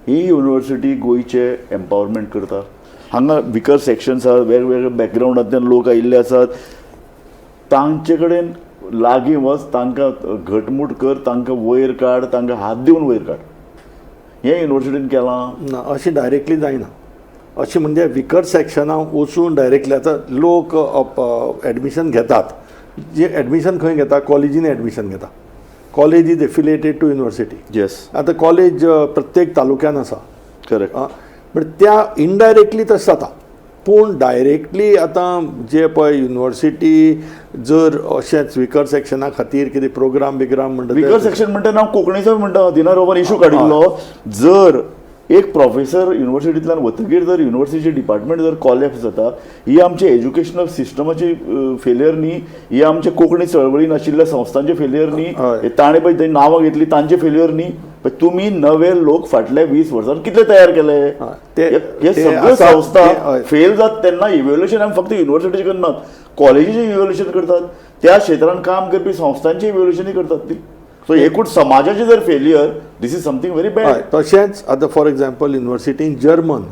Speaker 1: ही युनिव्हर्सिटी गोंयचें एम्पावरमेंट करता. हांगा विकर सेक्शन्स आसात, वेगवेगळे बॅकग्रावंडांतल्यान लोक आयिल्ले आसात. तांचे कडेन लागीं वच, तांकां घटमूट कर, तांकां वयर काड, तांकां हात दिवन वयर काड. हें युनिवर्सिटीन केलां?
Speaker 3: ना अशें डायरेक्टली जायना. अशें म्हणजे विकर सॅक्शनाक वचून डायरेक्टली आतां लोक एडमिशन घेतात. जे एडमिशन खंय घेता, कॉलेजींनी एडमिशन घेता. College is affiliated to university.
Speaker 1: Yes,
Speaker 3: आतां कॉलेज प्रत्येक तालुक्यान आसा.
Speaker 1: करेक्ट.
Speaker 3: बट त्या इनडायरेक्टली तशें जाता. पूण डायरेक्टली आतां जे पळय युनिवर्सिटी जर अशेंच विकर सॅक्शना खातीर कितें प्रोग्राम म्हणटा
Speaker 1: विकर सेक्शन म्हणटा हांव कोंकणीचो म्हणटा. दिना रोवन इशू काडिल्लो, जर एक प्रोफेसर युनिवर्सिटींतल्यान वतकीर जर युनिवर्सिटीचे डिपार्टमेंट जर कॉलेप्स जाता, ही आमची एज्युकेशनल सिस्टमाची फेलियर न्ही, ही आमचे कोंकणी चळवळीन आशिल्ल्या संस्थांचे फेलियर न्ही, ताणें पळय थंय नांवां घेतली तांचे फेलियर न्ही. तुमी नवे लोक फाटल्या 20 वर्सांत कितले तयार केले? हे सगळ्यो संस्था फेल जात तेन्ना इव्हॅल्युएशन आमी फक्त युनिवर्सिटीचे करनात, कॉलेजीचे इव्हॅल्युएशन करतात, त्या क्षेत्रांत काम करपी संस्थांचे इव्हॅल्युएशनूय करतात ती. सो एकूच समाजाचे जर failure, this is something very bad.
Speaker 3: तशेंच आतां फॉर एग्जाम्पल युनिवर्सिटीन जर्मन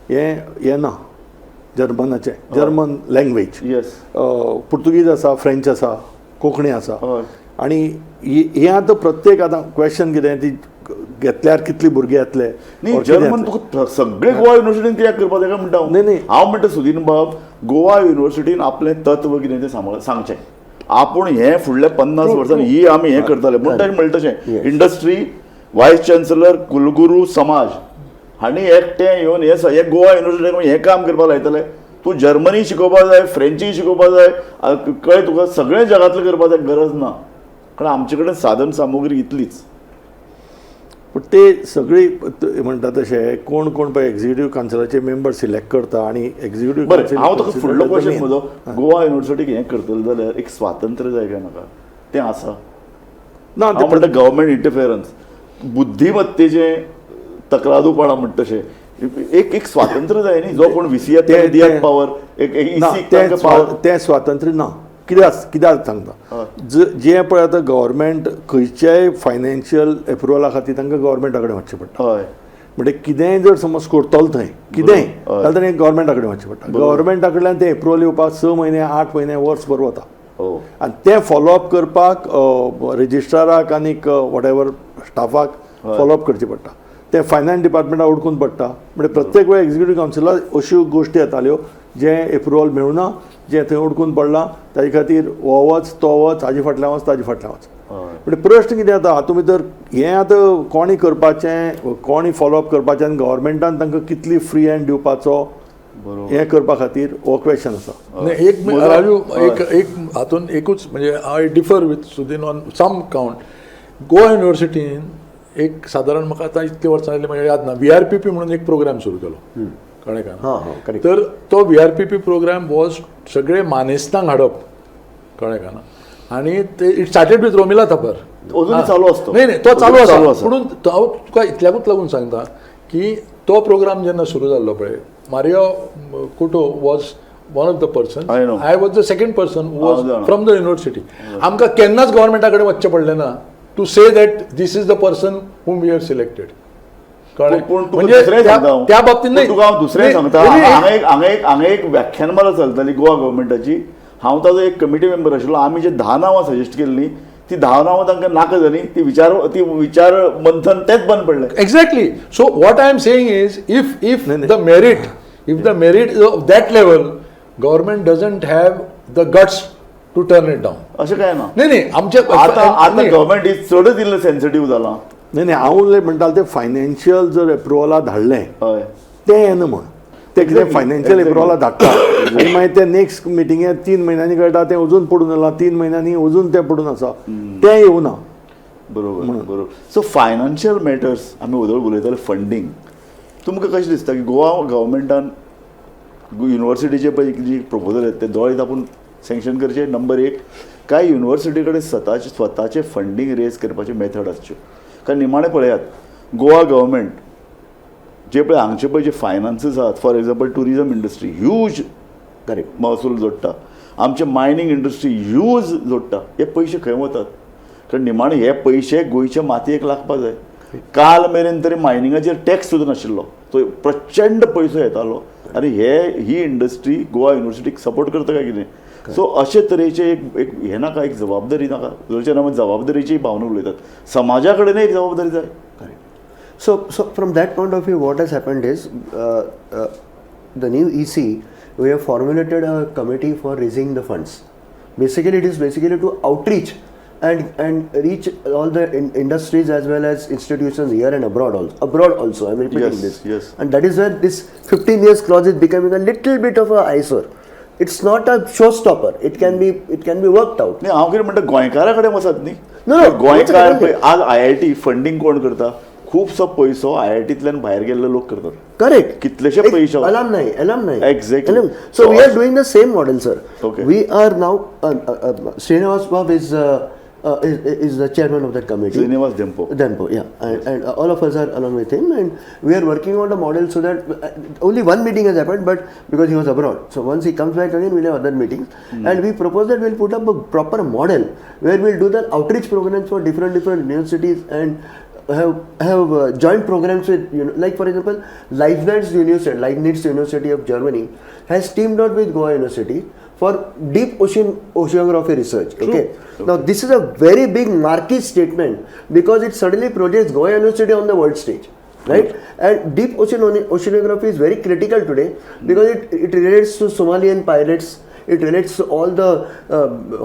Speaker 3: हें ना, जर्मन लँग्वेज.
Speaker 1: येस,
Speaker 3: पुर्तुगीज आसा, फ्रेंच आसा, कोंकणी आसा.
Speaker 1: हय.
Speaker 3: आनी हे आतां प्रत्येक आतां क्वेश्चन कितें ती घेतल्यार कितली भुरगे येतले?
Speaker 1: न्ही, जर्मन तुका सगळे गोवा युनिवर्सिटीन कित्याक करपाक तेका म्हणटा हांव.
Speaker 3: न्ही.
Speaker 1: हांव म्हणटा सुदीन बाब, गोवा युनिवर्सिटीन आपलें तत्व कितें तें सांगचें. आपूण हें फुडल्या 50 वर्सांनी ही आमी हें करतले म्हूण ताणें म्हणलें तशें. इंडस्ट्री, वायस चान्सलर, कुलगुरू, समाज हांणी एकटें येवन हें गोवा युनिवर्सिटीन हें काम करपाक लायतले. तूं जर्मनी शिकोवपाक जाय, फ्रेंचूय शिकोवपाक जाय, कळ्ळें तुका, सगळें जगांतलें करपाक जाय गरज ना, कारण आमचे कडेन साधन सामुग्री इतलीच.
Speaker 3: पूण ते सगळी म्हणटा तशें कोण पळय एक्झिक्युटीव कावन्सिलाचे मेंबर सिलेक्ट करता आनी एक्झिक्युटीव
Speaker 1: बरें, हांव तुका फुडलो क्वेश्चन म्हजो, गोवा युनिवर्सिटीक हें करतले जाल्यार एक स्वातंत्र्य जाय काय नाका? तें आसा
Speaker 3: ना.
Speaker 1: हांव म्हणटा गव्हर्मेंट इंटरफियरन्स, बुद्धीमत्तेचें तक्रारूपणां म्हणटा तशें एक स्वातंत्र्य जाय न्ही, जो कोण VC दियात पावर,
Speaker 3: तें स्वातंत्र्य ना. कित्याक सांगता, जे पळय आतां गव्हर्मेंट खंयच्याय फायनान्शियल एप्रुवला खातीर तांकां गव्हर्मेंटा कडेन वचचें पडटा.
Speaker 1: हय,
Speaker 3: म्हणजे कितेंय जर समज करतलो थंय कितेंय जाल्यार ताणें गव्हर्मेंटा कडेन वचचें पडटा. गव्हर्मेंटा कडल्यान तें एप्रुवल येवपाक 6 म्हयने, 8 म्हयने, वर्सभर वता. आनी तें फॉलोअप करपाक रेजिस्ट्राराक आनी वॉटेवर स्टाफाक फॉलोअप करचें पडटा. तें फायनान्स डिपार्टमेंटाक उडकून पडटा. म्हणजे प्रत्येक वेळ एक्झिक्युटीव कावन्सिलाक अश्यो गोश्टी येताल्यो जे एप्रुवल मेळुना, जे थंय उडकून पडला, ताजे खातीर हो वच, तो वच, हाजे फाटल्यान वच, ताजे फाटल्यान वच. म्हणजे प्रश्न कितें जाता, हातूंत भितर हें आतां कोणी करपाचें, कोणी फॉलोअप करपाचें आनी गव्हर्मेंटान तांकां कितली फ्री हँड दिवपाचो हें करपा खातीर हो क्वेश्चन आसा.
Speaker 2: एक राजू, एक हातून एकूच म्हणजे I differ with Sudin on some count. Goa युनिवर्सिटीन एक सादारण म्हाका आतां इतले वर्सां जाली म्हाका याद ना, VRPP म्हणून एक प्रोग्राम सुरू केलो, कळ्ळें का? तर तो VRPP प्रोग्राम वॉज सगळे मानेस्तांक हाडप, कळ्ळें का ना? आनी ते it started with Romila Thapar.
Speaker 1: अजूनय चालू आसता.
Speaker 2: नाही तो चालू आसा. म्हणून हांव तुका इतल्याकूच लागून सांगता की तो प्रोग्राम जेन्ना सुरू जाल्लो पळय, Mario Couto was one of the person, I was the second person was from the university. आमकां केन्नाच गव्हर्मेंटा कडेन वचचें पडलें ना to say that this is the person whom we have selected.
Speaker 1: म्हणजे त्या बाबतींत नाही, तुका हांव दुसरें सांगता. हांगा एक व्याख्यानमाला चलताली गोवा गव्हर्मेंटाची. हांव ताजो एक कमिटी मेंबर आशिल्लो. आमी जे 10 नांवां सजेस्ट केल्लीं, ती 10 नांवां तांकां नाका जालीं. ती विचार मंथन तेंच बंद पडलें.
Speaker 2: Exactly. So what I am saying is if the merit of that level government doesn't have the guts to turn it down.
Speaker 1: अशें काय ना.
Speaker 2: नाही आमचे
Speaker 1: आतां गव्हर्मेंट चडच इल्लें सेन्सिटीव जालां.
Speaker 3: नाही हांव म्हणटालो तें फायनान्शियल जर एप्रुवला धाडलें
Speaker 1: हय,
Speaker 3: तें येना म्हण. ते कितें फायनान्शियल एप्रुवला धाडटा आनी मागीर ते नेक्स्ट मिटिंगेक 3 म्हयन्यांनी कळटा तें अजून पडून आसा, 3 म्हयन्यांनी अजून तें पडून आसा, तें येवना.
Speaker 1: बरोबर. सो फायनान्शियल मॅटर्स आमी उलयताले फंडींग. तुमकां कशें दिसता की गोवा गव्हर्मेंटान युनिवर्सिटीचे पळय जी प्रपोजल येता ते दोळ्यात आपूण सँक्शन करचे? नंबर 1, कांय युनिवर्सिटी कडेन स्वताचे फंडींग रेज करपाचे मेथड आसच्यो. कारण निमाणें पळयात, गोवा गव्हर्मेंट जे पळय हांगचे पळय जे फायनान्सीस आहात, for example tourism industry huge महसूल जोडटा, आमचे मायनींग इंडस्ट्री ह्यूज जोडटा. हे पयशे खंय वतात? कारण निमाणे हे पयशे गोंयच्या मातयेक लागपाक जाय. काल मेरेन तरी मायनिंगाचेर टॅक्स सुद्दां नाशिल्लो, तो प्रचंड पयसो येतालो. आनी ही इंडस्ट्री गोवा युनिवर्सिटीक सपोर्ट करता काय कितें? सो अशे तरेचे एक हें नाका, एक जबाबदारी नाका. जवळच्या नांवान जबाबदारीची भावना उलयतात. समाजा कडेनय एक जबाबदारी जाय.
Speaker 4: So from that point of view, what has happened is the new EC, we have formulated a committee for raising the funds. Basically, it is basically to outreach and reach all the industries as well as institutions here and abroad also. Abroad also, I'm repeating
Speaker 1: Yes,
Speaker 4: this.
Speaker 1: yes.
Speaker 4: And that is where this 15 years clause is becoming a little bit of a eyesore. It's not a showstopper. It can be worked out.
Speaker 1: नाही हांव कितें म्हणटा गोंयकारा कडेन वचत न्ही
Speaker 4: No, no,
Speaker 1: गोंयकार
Speaker 4: वचत
Speaker 1: पळय आज IIT फंडिंग कोण करता खुबसो पयसो IITंतल्यान भायर गेल्ले लोक करतात
Speaker 4: Correct.
Speaker 1: कितलेशे पयशे
Speaker 4: Alumni.
Speaker 1: Exactly.
Speaker 4: So we are doing the same model, sir.
Speaker 1: Okay.
Speaker 4: We are now, Srinivas Babu is the chairman of that committee.
Speaker 1: Srinivas Dempo.
Speaker 4: Dempo, yeah. And all of us are along with him, and we are working on the model so that only one meeting has happened, but because he was abroad. So once he comes back again, we'll have other meetings. And we propose that we'll put up a proper model where we'll do the outreach programs for different universities and have joint programs with, like for example, Leibniz University of Germany has teamed up with Goa University for deep oceanography research. Okay. Now this is a very big marquee statement because it suddenly projects Goa University on the world stage, right? And deep oceanography is very critical today because it relates to Somalian pirates. It relates to all the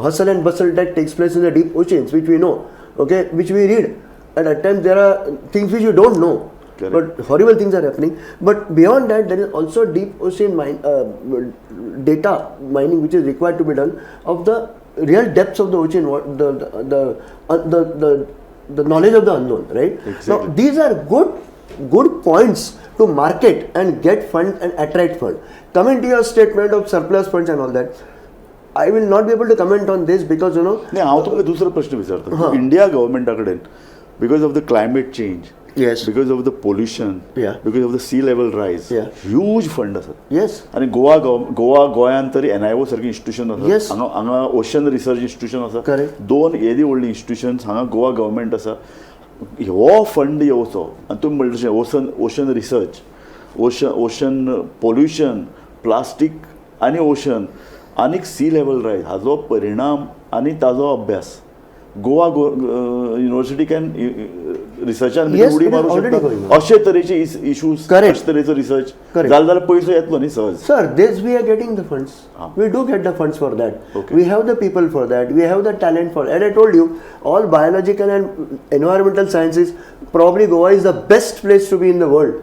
Speaker 4: hustle and bustle that takes place in the deep oceans, which we know, okay, which we read. And at times there are things which you don't know.
Speaker 1: Correct.
Speaker 4: But horrible things are happening. But beyond that, there is also deep ocean data mining which is required to be done of the real depths of the ocean, the knowledge of the unknown, right?
Speaker 1: Exactly.
Speaker 4: Now these are good points to market and get fund and attract fund. Coming to your statement of surplus funds and all that, I will not be able to comment on this because
Speaker 1: नाही हांव तुमकां दुसरो प्रश्न विचारता India गव्हर्मेंटा कडेन because of the climate change
Speaker 4: Yes.
Speaker 1: Because of the pollution
Speaker 4: Yeah.
Speaker 1: Because of the sea level rise
Speaker 4: Yeah.
Speaker 1: Huge fund आसात
Speaker 4: yes.
Speaker 1: आणि गोंयांत तरी NIO सारखी इन्स्टिट्यूशन
Speaker 4: Yes.
Speaker 1: आसा हांगा ओशन रिसर्च इन्स्टिट्यूशन आसा
Speaker 4: Correct.
Speaker 1: 2 येदी व्हडली इन्स्टिट्यूशन्स हांगा गोवा गव्हर्मेंट आसा हो फंड येवचो आनी तुमी म्हणटा तशें ocean research ocean pollution plastic आनी ओशन आनीक सी लेवल रायज हाजो परिणाम आनी ताजो अभ्यास गोवा युनिवर्सिटी कॅन रिसर्चान
Speaker 4: Yes,
Speaker 1: उडी
Speaker 4: it is
Speaker 1: मारूंक
Speaker 4: already going
Speaker 1: शकता
Speaker 4: on.
Speaker 1: अशे तरेचे इश्यूज
Speaker 4: Correct.
Speaker 1: अशे तरेचो रिसर्च
Speaker 4: Correct.
Speaker 1: जालो जाल्यार पयसो येतलो न्ही सहज
Speaker 4: Sir, this we are getting the funds. We do get the funds for that.
Speaker 1: Okay.
Speaker 4: We have the people for that. We have the talent for it. And I told you, all biological and environmental sciences, probably Goa is the best place to be in the world.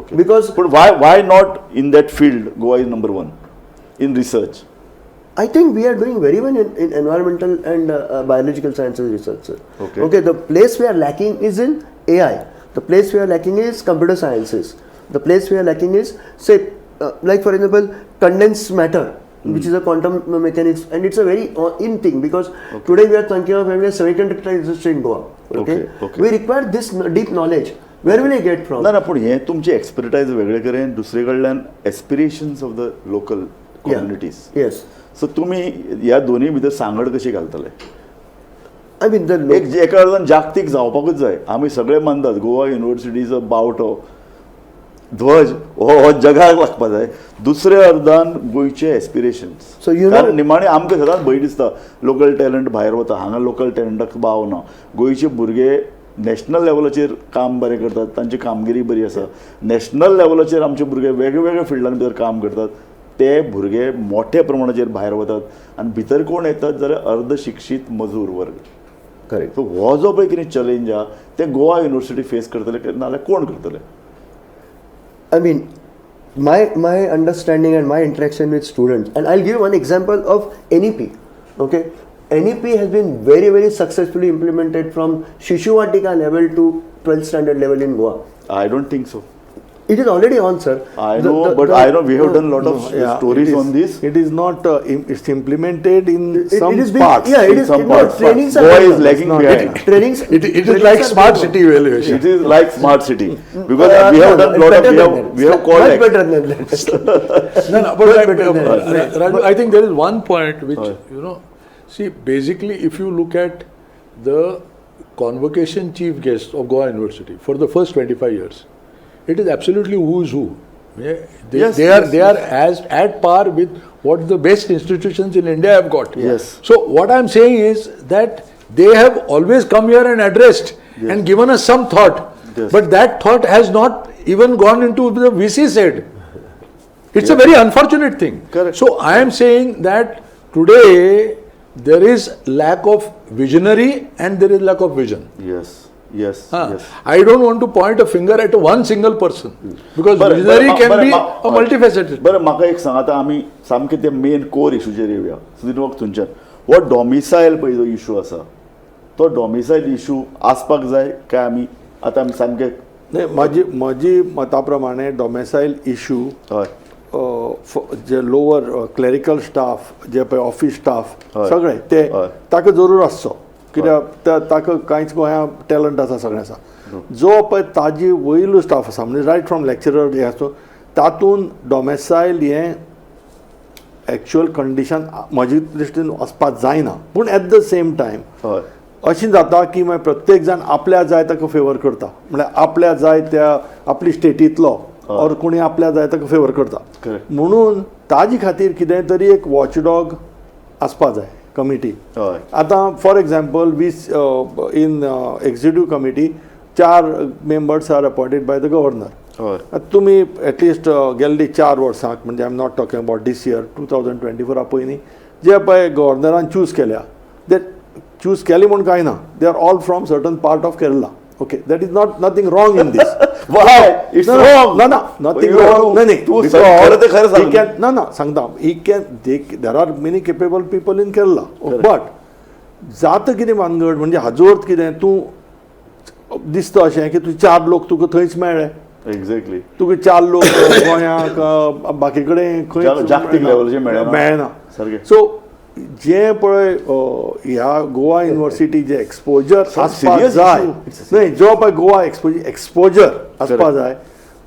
Speaker 1: Okay.
Speaker 4: Because
Speaker 1: But why not in that field Goa is number 1 in research?
Speaker 4: I think we are doing very well in environmental and biological sciences research, sir.
Speaker 1: Okay.
Speaker 4: The place we are lacking is in AI. The place we are lacking is computer sciences. The place we are lacking is, say, like for example, condensed matter, which is a quantum mechanics, and it's a very in thing because today we are thinking of having a semiconductor industry in Goa.
Speaker 1: Okay.
Speaker 4: We require this deep knowledge. Where will I get from?
Speaker 1: ना पूण हें तुमचे एक्सपर्टायज वेगळे कडेन दुसरे कडल्यान एस्पिरेशन्स of the local communities
Speaker 4: Yes.
Speaker 1: So तुमी ह्या दोनी भितर सांगड कशी घालतले
Speaker 4: I mean the
Speaker 1: एका अर्दान जागतीक जावपाकूच जाय आमी सगळे मानतात गोवा युनिवर्सिटीचो बावटो ध्वज हो जगाक लागपा जाय दुसऱ्या अर्दान गोंयचे एस्पिरेशन्स
Speaker 4: So you know-
Speaker 1: कारण निमाणे आमकां सदांच भंय दिसता लोकल टॅलंट भायर वता हांगा लोकल टॅलंटाक वाव ना गोंयचे भुरगे नॅशनल लेवलाचेर काम बरें करतात तांची कामगिरी बरी आसा नॅशनल लेवलाचेर आमचे भुरगे वेगवेगळ्या फिल्डां भितर काम करतात ते भुरगे मोठ्या प्रमाणाचेर भायर वतात आनी भितर कोण येतात जाल्यार अर्द शिक्षीत मजूर वर्ग
Speaker 4: correct.
Speaker 1: सो हो जो पळय कितें चॅलेंज आहा ते गोवा युनिवर्सिटी फेस करतले नाल्यार कोण करतले
Speaker 4: I mean, my understanding and my interaction with students, and I'll give one example of NEP. Okay, NEP has been very, very successfully implemented from Shishuvatika level to 12th standard level in Goa.
Speaker 1: I don't think so.
Speaker 4: It is already on, sir.
Speaker 1: I know, but I know we have done a lot of stories on this.
Speaker 3: It is not. It's implemented in some
Speaker 4: it is being,
Speaker 3: parts.
Speaker 4: yeah, it
Speaker 1: In
Speaker 4: is.
Speaker 1: some
Speaker 4: No,
Speaker 1: parts.
Speaker 4: trainings are
Speaker 1: Goa
Speaker 4: going
Speaker 1: is
Speaker 4: on.
Speaker 1: lagging
Speaker 3: not-
Speaker 1: behind.
Speaker 4: Trainings.
Speaker 2: It is
Speaker 4: trainings
Speaker 2: like
Speaker 4: are
Speaker 2: smart
Speaker 4: going on.
Speaker 2: city evaluation.
Speaker 1: It is like smart city because we have done
Speaker 4: No,
Speaker 1: lot of
Speaker 4: better
Speaker 1: we
Speaker 4: than
Speaker 1: have
Speaker 4: that.
Speaker 1: we have called
Speaker 4: Much
Speaker 1: act-
Speaker 4: better than that.
Speaker 2: No, but
Speaker 4: better than-
Speaker 2: Raghu, I think there is one point which, see, basically, if you look at the convocation chief guest of Goa University for the first 25 years, it is absolutely who's who. Yeah, they are as at par with what the best institutions in India have got.
Speaker 1: Yes.
Speaker 2: So what I'm saying is that they have always come here and addressed and given us some thought.
Speaker 1: Yes.
Speaker 2: But that thought has not even gone into the VC's head. It's a very unfortunate thing.
Speaker 1: Correct.
Speaker 2: So I am saying that today there is lack of visionary and there is lack of vision.
Speaker 1: Yes, yes,
Speaker 2: Huh.
Speaker 1: yes.
Speaker 2: I don't want to point a finger at one single person because
Speaker 1: बरं,
Speaker 2: visionary
Speaker 1: बरं,
Speaker 2: can
Speaker 1: बरं,
Speaker 2: be
Speaker 1: मा-
Speaker 2: a multifaceted.
Speaker 1: बरं म्हाका एक सांग आतां आमी सामकें ते मेन कोर इशूचेर येवया सुदीन वक्त थंयच्यान हो डॉमिसायल पळय जो इशू आसा तो डॉमिसायल इशू आसपाक जाय काय आमी आतां आमी सामकें
Speaker 3: नाही माझी मता प्रमाणे डॉमेसाईल इशू
Speaker 1: हय
Speaker 3: जे लोअर क्लॅरिकल स्टाफ जे पळय ऑफिस स्टाफ
Speaker 1: हय.
Speaker 3: सगळे ते
Speaker 1: हय.
Speaker 3: ताका जरूर आसचो कित्याक ताका कांयच गोंया टॅलंट आसा सगळें आसा जो पळय ताजी वयलो स्टाफ आसा म्हणजे रायट फ्रॉम लेक्चरर हे आसतो तातूंत डॉमेसायल हें एक्चुअल कंडिशन म्हजे दृश्टीन वचपाक जायना पूण एट द सेम टायम
Speaker 1: हय
Speaker 3: अशें जाता की मागीर प्रत्येक जाण आपल्या जाय ताका फेवर करता म्हळ्यार आपल्या जाय त्या आपली स्टेटींतलो और कोणी आपल्या जाय ताका फेवर करता
Speaker 1: Correct.
Speaker 3: म्हणून ताजे खातीर कितें तरी एक वॉचडॉग आसपा जाय कमिटी
Speaker 1: हय
Speaker 3: आतां for example in executive committee 4 members are appointed by the governor
Speaker 1: हय
Speaker 3: तुमी एटलिस्ट गेल्ली 4 वर्सांक म्हणजे I am not talking about this year 2024 पयलीं जे पळय गव्हर्नरान चूज केल्या ते चूज केली म्हूण कांय ना they are all from certain part of Kerala okay that is not nothing wrong in this
Speaker 1: Why? It's wrong.
Speaker 3: No, nothing
Speaker 1: You-
Speaker 3: wrong. No,
Speaker 1: तू
Speaker 3: because
Speaker 1: खरं ते खरं
Speaker 3: he
Speaker 1: सांग.
Speaker 3: can, no, सांगता there are many capable people in Kerala. But जाता कितें भानगड म्हणजे हाजो अर्थ कितें तूं दिसता अशें की तूं 4 लोक तुका थंयच मेळ्ळे
Speaker 1: एक्झॅक्टली
Speaker 3: तुका 4 लोक गोंयांक बाकी कडेन खंय
Speaker 1: जागतीक लेवलाचेर मेळना.
Speaker 3: मेळना
Speaker 1: सारकें.
Speaker 3: सो जे पळय ह्या गोवा युनिवर्सिटी जे एक्सपोजर आसपाक
Speaker 1: serious
Speaker 3: जाय
Speaker 1: issue. It's a
Speaker 3: न्हय जो पळय गोवा एक्सपोजर आसपाक जाय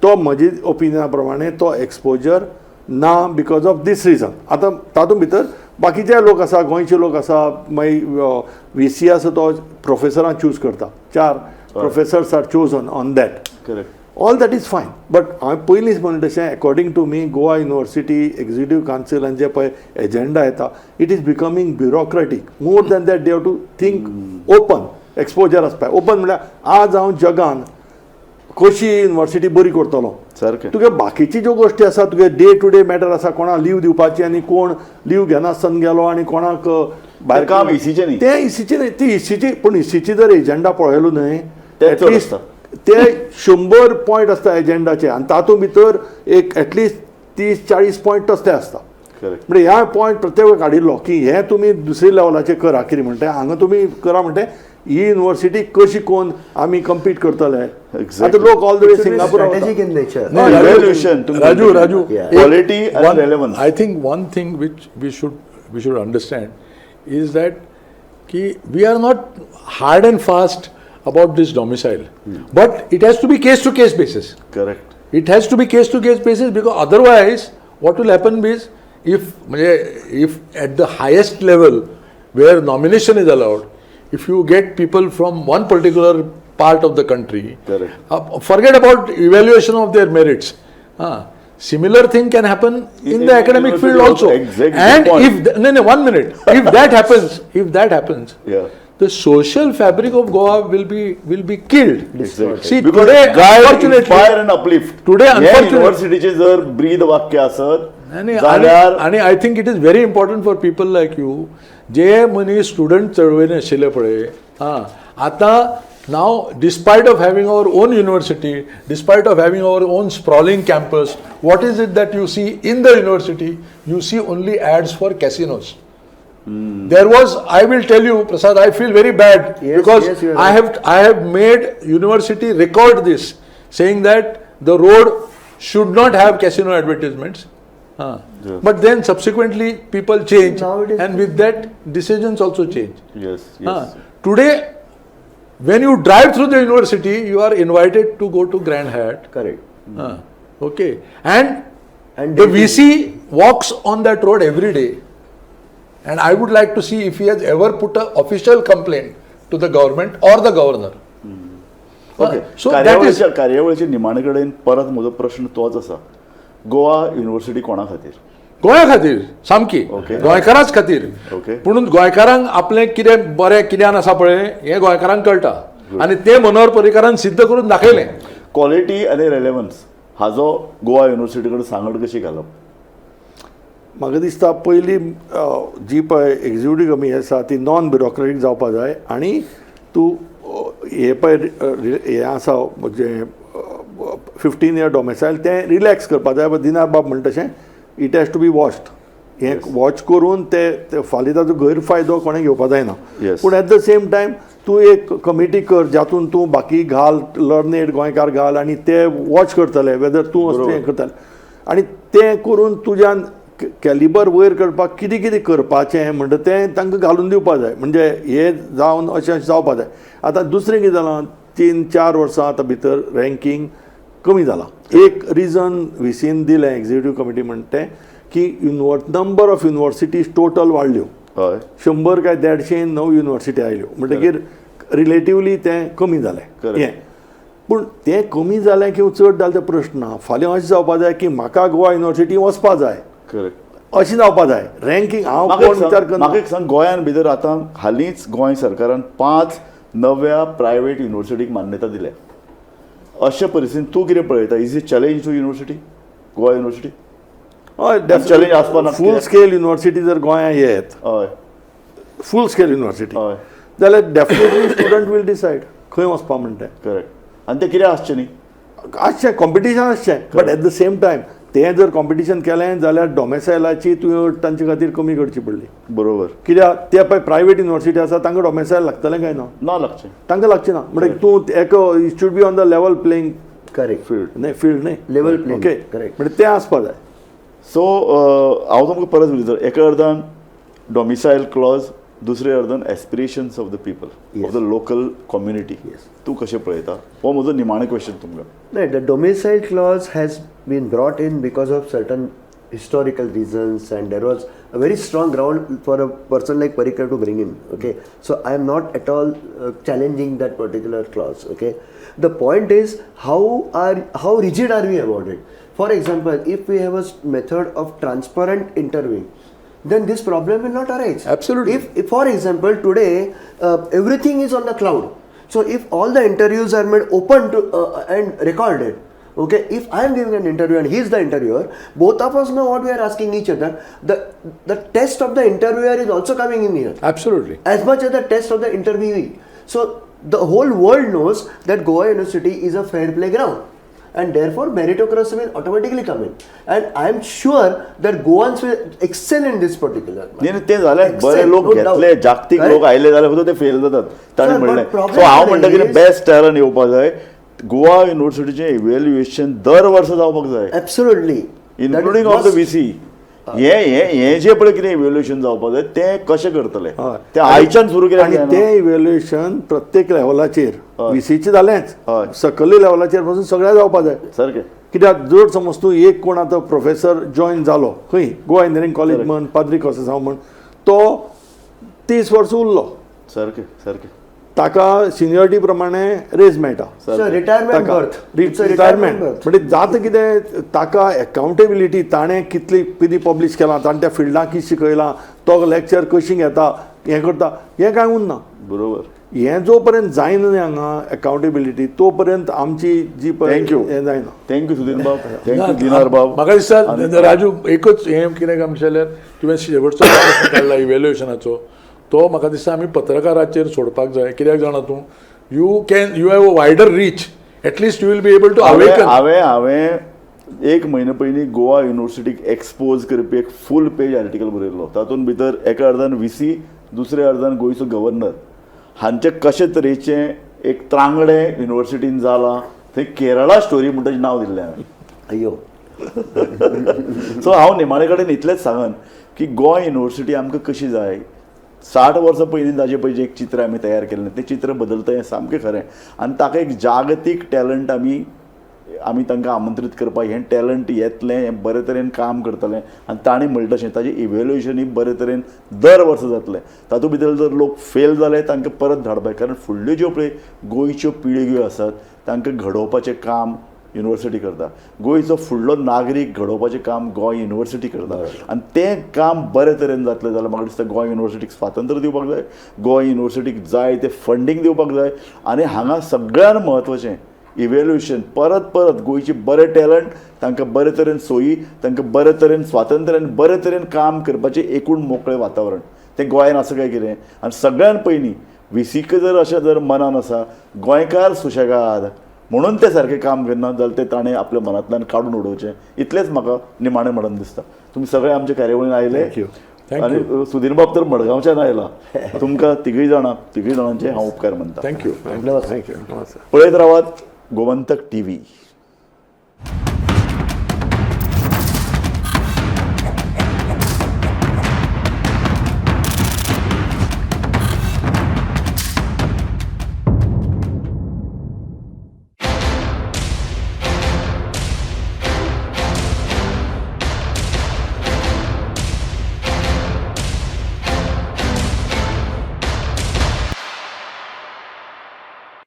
Speaker 3: तो म्हजी ओपिनियना प्रमाणे तो एक्सपोजर ना बिकॉज ऑफ दीस रिजन आतां तातूंत भितर बाकीचे लोक आसा गोंयचे लोक आसा मागीर VC आसा तो प्रोफेसरां चूज करता 4 professors are chosen on that
Speaker 1: correct
Speaker 3: all that is fine but हांवें पयलींच म्हणलें तशें according to me Goa university executive कावन्सिलान जे पळय एजेंडा येता it is becoming bureaucratic more than that they have to think open exposure आसपाक ओपन म्हळ्यार आज हांव जगान कशी युनिवर्सिटी बरी करतलो
Speaker 1: सारकें
Speaker 3: तुगे बाकीची ज्यो गोश्टी आसा तुगे डे टू डे मॅटर आसा कोणाक लीव दिवपाची आनी कोण लीव घेनासतना गेलो आनी कोणाक
Speaker 1: तें काम EC चें न्ही.
Speaker 3: तें EC न्ही ती EC पूण EC जर एजेंडा पळयलो न्हय
Speaker 1: तें चड
Speaker 3: एटलिस्ट
Speaker 1: आसता.
Speaker 3: ते 100 पॉयंट आसता एजेंडाचे आनी तातूंत भितर एक एटलिस्ट 30-40 पॉयंट तसले आसता
Speaker 1: करेक्ट
Speaker 3: म्हणजे ह्या पॉयंट प्रत्येक काडिल्लो की हे तुमी दुसरे लेवलाचेर करा कितें म्हणटा हांगा तुमी करा म्हणटा ही युनिवर्सिटी कशी कोण आमी कम्पीट करतले
Speaker 1: Exactly.
Speaker 3: आतां लोक all the way
Speaker 4: It's
Speaker 3: Singapore
Speaker 4: strategic in nature.
Speaker 2: No,
Speaker 1: Evaluation, तुमी
Speaker 2: Raju,
Speaker 1: म्हणटा.
Speaker 2: Raju.
Speaker 4: Yeah.
Speaker 1: Quality and
Speaker 2: One-
Speaker 1: relevance.
Speaker 2: I think one thing which we should understand is that we are not hard and fast about this domicile, but it has to be case to case basis.
Speaker 1: Correct
Speaker 2: It has to be case to case basis because otherwise what will happen is if at the highest level where nomination is allowed, if you get people from one particular part of the country,
Speaker 1: Correct.
Speaker 2: Forget about evaluation of their merits. Similar thing can happen in the academic field
Speaker 1: university
Speaker 2: also.
Speaker 1: also, exactly,
Speaker 2: And
Speaker 1: good point.
Speaker 2: if no, 1 minute, if that happens,
Speaker 1: Yeah.
Speaker 2: the social fabric of Goa will be killed.
Speaker 1: Exactly.
Speaker 2: See,
Speaker 1: Because
Speaker 2: today,
Speaker 1: guy
Speaker 2: unfortunately,
Speaker 1: inspire and uplift.
Speaker 2: Today,
Speaker 1: हे
Speaker 2: unfortunately-
Speaker 1: युनिव्हर्सिटीचे जर ब्रीद वाक्य असत
Speaker 2: आणि
Speaker 1: जाल्यार
Speaker 2: आणि I think it is very important for people like you जे मनीस स्टुडंट चळवळीन आशिल्ले पळय आतां नाव despite of having our own university despite of having our own sprawling campus what is it that you see in the university you see only ads for casinos There was, I will tell you, Prasad, I feel very bad
Speaker 4: Yes,
Speaker 2: because
Speaker 4: yes, you are
Speaker 2: I have made university record this, saying that the road should not have casino advertisements.
Speaker 1: Yeah.
Speaker 2: But then subsequently people change,
Speaker 4: Now it is-
Speaker 2: and with that decisions also change.
Speaker 1: yes yes
Speaker 2: Today, when you drive through the university, you are invited to go to Grand Hyatt.
Speaker 4: Correct.
Speaker 2: Okay, and
Speaker 4: And
Speaker 2: the VC walks on that road every day. And I would like to see if he has ever put an official complaint to the government or the governor.
Speaker 1: Okay
Speaker 2: So that is
Speaker 1: कार्यावळीच्या निमाणे कडेन परत म्हजो प्रश्न तोच आसा Goa university कोणा खातीर
Speaker 2: गोंया खातीर सामकी
Speaker 1: Okay.
Speaker 2: गोंयकारांच खातीर
Speaker 1: Okay.
Speaker 2: पूण गोंयकारांक आपलें कितें बरें कित्यान आसा पळय हें गोंयकारांक कळटा आणि ते मनोहर पर्रीकारान सिद्ध करून दाखयलें.
Speaker 1: क्वॉलिटी आनी रेलेवन्स हाजो गोवा युनिवर्सिटी कडेन सांगड कशी घालप?
Speaker 3: म्हाका दिसता पयली जी पळय एक्झिक्युटीव कमिटी आसा ती नॉन ब्युरोक्रेटीक जावपा जाय आनी तूं हे पळय हें आसा म्हणजे 15 year डॉमेसायल तें रिलॅक्स करपा जाय. दिनार बाब म्हणटा तशें it has to be watched. हें वॉच करून ते फाल्यां ताजो गैरफायदो कोणें घेवपा जायना.
Speaker 1: Yes.
Speaker 3: पूण एट द सेम टायम तूं एक कमिटी कर जातून तूं बाकी घाल लर्नेड गोंयकार घाल आनी ते वॉच करतले वेदर तूं असो हें करतले आनी तें करून तुज्यान कॅलिबर वयर करपाक कितें कितें करपाचें म्हणटा तें तांकां घालून दिवपा जाय. म्हणजे हे जावन अशें जावपा जाय. आतां दुसरें कितें जालां 3-4 वर्सां आतां भितर रँकींग कमी जालां. एक रिजन व्हीसीन दिलें एक्झिक्युटीव कमिटी म्हणटा तें की नंबर ऑफ युनिवर्सिटीज टोटल वाडल्यो.
Speaker 1: हय
Speaker 3: 100 काय 150 नव युनिवर्सिटी आयल्यो म्हणटकीर रिलेटिवली तें कमी जालें.
Speaker 1: Correct.
Speaker 3: हें पूण तें कमी जालें किंवा चड जालें तें प्रश्न ना. फाल्यां अशें जावपा जाय की म्हाका गोवा युनिवर्सिटी वचपा जाय
Speaker 1: करेक्ट.
Speaker 3: अशें जावपा जाय. रँकींग हांव कोण विचार करना.
Speaker 1: म्हाका एक सांग, गोंयान भितर आतां हालींच गोंय सरकारान 5 नव्या प्रायवेट युनिवर्सिटीक मान्यता दिल्या. अशे परिस्थितीन तूं कितें पळयता? Is it challenge to university, Goa university?
Speaker 3: हय
Speaker 1: challenge आसपा ना.
Speaker 3: फूल स्केल युनिवर्सिटी जर गोंयांत येत
Speaker 1: हय
Speaker 3: फूल स्केल युनिवर्सिटी
Speaker 1: हय
Speaker 3: जाल्यार डेफिनेटली स्टुडंट वील डिसायड खंय वचपा म्हणटा.
Speaker 1: करेक्ट. आनी तें कितें आसचें न्ही?
Speaker 3: आसचें कॉम्पिटिशन आसचें. But at the same time तें जर कॉम्पिटिशन केलें जाल्यार डॉमेसायलाची तुवें तांचे खातीर कमी करची पडली.
Speaker 1: बरोबर.
Speaker 3: कित्याक ते पळय प्रायवेट युनिवर्सिटी आसा तांकां डॉमेसायल लागतलें काय ना?
Speaker 1: ना लागचें.
Speaker 3: तांकां लागचें ना. म्हणजे तूं एक it should be on the level playing
Speaker 4: Correct.
Speaker 1: Field.
Speaker 3: न्हय फील्ड न्हय
Speaker 4: Level playing.
Speaker 3: Okay
Speaker 4: Correct.
Speaker 3: म्हणजे तें आसपा जाय.
Speaker 1: सो हांव तुमकां परत विचार, एका अर्दान डॉमिसायल क्लॉज, दुसरे अर्दान aspirations of the people of the local community. तूं कशें पळयता? हो म्हजो निमाणें क्वेश्चन तुमकां.
Speaker 4: No, the domicile clause has been brought in because of certain historical reasons, and there was a very strong ground for a person like Parrikar to bring in. Okay, so I am not at all challenging that particular clause. Okay, the point is how rigid are we about it? For example, if we have a method of transparent interviewing, then this problem will not arise.
Speaker 2: Absolutely.
Speaker 4: If for example today everything is on the cloud, so if all the interviews are made open to and recorded, okay, if I am giving an interview and he is the interviewer, both of us know what we are asking each other. The test of the interviewer is also coming in here
Speaker 2: Absolutely.
Speaker 4: as much as the test of the interviewee. So the whole world knows that Goa University is a fair play ground, and therefore meritocracy will automatically come in, and I am sure that Goans will excel in this particular matter.
Speaker 1: नाही ते जाल्यार
Speaker 4: Excel,
Speaker 1: बरे लोक
Speaker 4: no doubt.
Speaker 1: घेतले, जागतीक
Speaker 4: Correct?
Speaker 1: लोक आयले जाल्यार सुद्दां ते फेल जातात ताणें
Speaker 4: Sir, but
Speaker 1: म्हणलें.
Speaker 4: problem
Speaker 1: सो हांव
Speaker 4: is-
Speaker 1: म्हणटा कितें बेस्ट टॅलंट येवपा जाय. गोवा युनिवर्सिटीचें इव्हॅल्युएशन दर वर्सा जावपाक जाय,
Speaker 4: Absolutely.
Speaker 1: Including of the VC. हे जे पळय कितें इव्हॅल्युएशन जावपाक जाय तें कशें करतले
Speaker 3: हय.
Speaker 1: ते आयच्यान सुरू केलें
Speaker 3: आनी तें इव्हॅल्युएशन प्रत्येक लेवलाचेर VCचें जालेंच
Speaker 1: हय.
Speaker 3: सकयल्या लेवलाचेर पासून सगळ्या जावपा जाय.
Speaker 1: सारकें.
Speaker 3: कित्याक जर समज तूं एक कोण आतां प्रोफेसर जॉयन जालो खंय गोवा इंजिनियरींग कॉलेज म्हण पाद्री कॉसेसांव म्हण तो 30 वर्सां उरलो
Speaker 1: सारकें सारकें.
Speaker 3: ताका सिनियरिटी प्रमाणे रेज मेळटा.
Speaker 4: So retirement birth. It's a
Speaker 3: retirement
Speaker 4: birth.
Speaker 3: म्हणजे जाता कितें ताका एकाउंटेबिलिटी ताणें कितली कितें पब्लीश केलां ताणें त्या फिल्डाक कितें शिकयलां तो लेक्चर कशी घेता हें करता हें कांय उरना.
Speaker 1: बरोबर.
Speaker 3: हें जो पर्यंत जायना न्ही हांगा एकाउंटेबिलिटी तो पर्यंत आमची जी पळय
Speaker 1: Thank you.
Speaker 3: हें जायना.
Speaker 1: थँक्यू सुदीन बाब, थँक्यू दिनार बाब.
Speaker 2: म्हाका दिसता राजू एकच हें कितें काय म्हणलें तुवें शेवटचो प्रश्न काडला इव्हॅल्युएशनाचो तो म्हाका दिसता आमी पत्रकाराचेर सोडपाक जाय. कित्याक जाणा तूं you have a wider reach at least you will be able to awaken.
Speaker 1: हांवें एक म्हयने पयलीं गोवा युनिवर्सिटीक एक्सपोज करपी एक फूल पेज आर्टिकल बरयल्लो. तातूंत भितर एका अर्दान VC, दुसऱ्या अर्दान गोंयचो गव्हर्नर हांचे कशे तरेचें एक त्रांगडें युनिवर्सिटीन जालां. थंय केरळा स्टोरी म्हणटा तेजें नांव दिल्लें हांवें.
Speaker 4: Ayyo.
Speaker 1: सो हांव निमाणे कडेन इतलेंच सांगन की गोंय युनिवर्सिटी आमकां कशी जाय. 60 वर्सां पयलीं ताजे पयलीं एक चित्र आमी तयार केल्लें तें चित्र बदलता हें सामकें खरें. आनी ताका एक जागतीक टॅलंट आमी तांकां आमंत्रीत करपाक हें टॅलंट येतलें, हें बरे तरेन काम करतलें आनी ताणें म्हणटा तशें ताजें इव्हॅल्युएशनूय बरे तरेन दर वर्सा जातलें. तातूंत भितर जर लोक फेल जाले तांकां परत धाडपाक, कारण फुडल्यो ज्यो पळय गोंयच्यो पिळग्यो आसात तांकां घडोवपाचें काम युनिवर्सिटी करता. गोंयचो फुडलो नागरीक घडोवपाचें काम गोंय युनिवर्सिटी करता आनी तें काम बरे तरेन जातलें जाल्यार म्हाका दिसता गोंय युनिवर्सिटीक स्वातंत्र्य दिवपाक जाय, गोंय युनिवर्सिटीक जाय तें फंडींग दिवपाक जाय आनी हांगा सगळ्यान म्हत्वाचें इव्हॅल्युएशन परत परत गोंयची बरे टॅलंट तांकां बरे तरेन सोयी, तांकां बरे तरेन स्वातंत्र्य आनी बरे तरेन काम करपाचें एकूण मोकळें वातावरण तें गोंयान आसा काय कितें. आनी सगळ्यान पयलीं VCक जर अशें जर मनान आसा गोंयकार सुशेगाद म्हणून ते सारकें काम करना जाल्यार तें ताणें आपल्या मनांतल्यान काडून उडोवचें इतलेंच म्हाका निमाणें म्हणून दिसता. तुमी सगळे आमचे कार्यावळीन आयले आनी सुधीर बाब तर मडगांवच्यान आयला. तुमकां तिगूय जाणांचे हांव उपकार मानता.
Speaker 2: थँक्यू.
Speaker 3: थँक्यू. नमस्कार.
Speaker 1: पळयत रावात गोमंतक TV.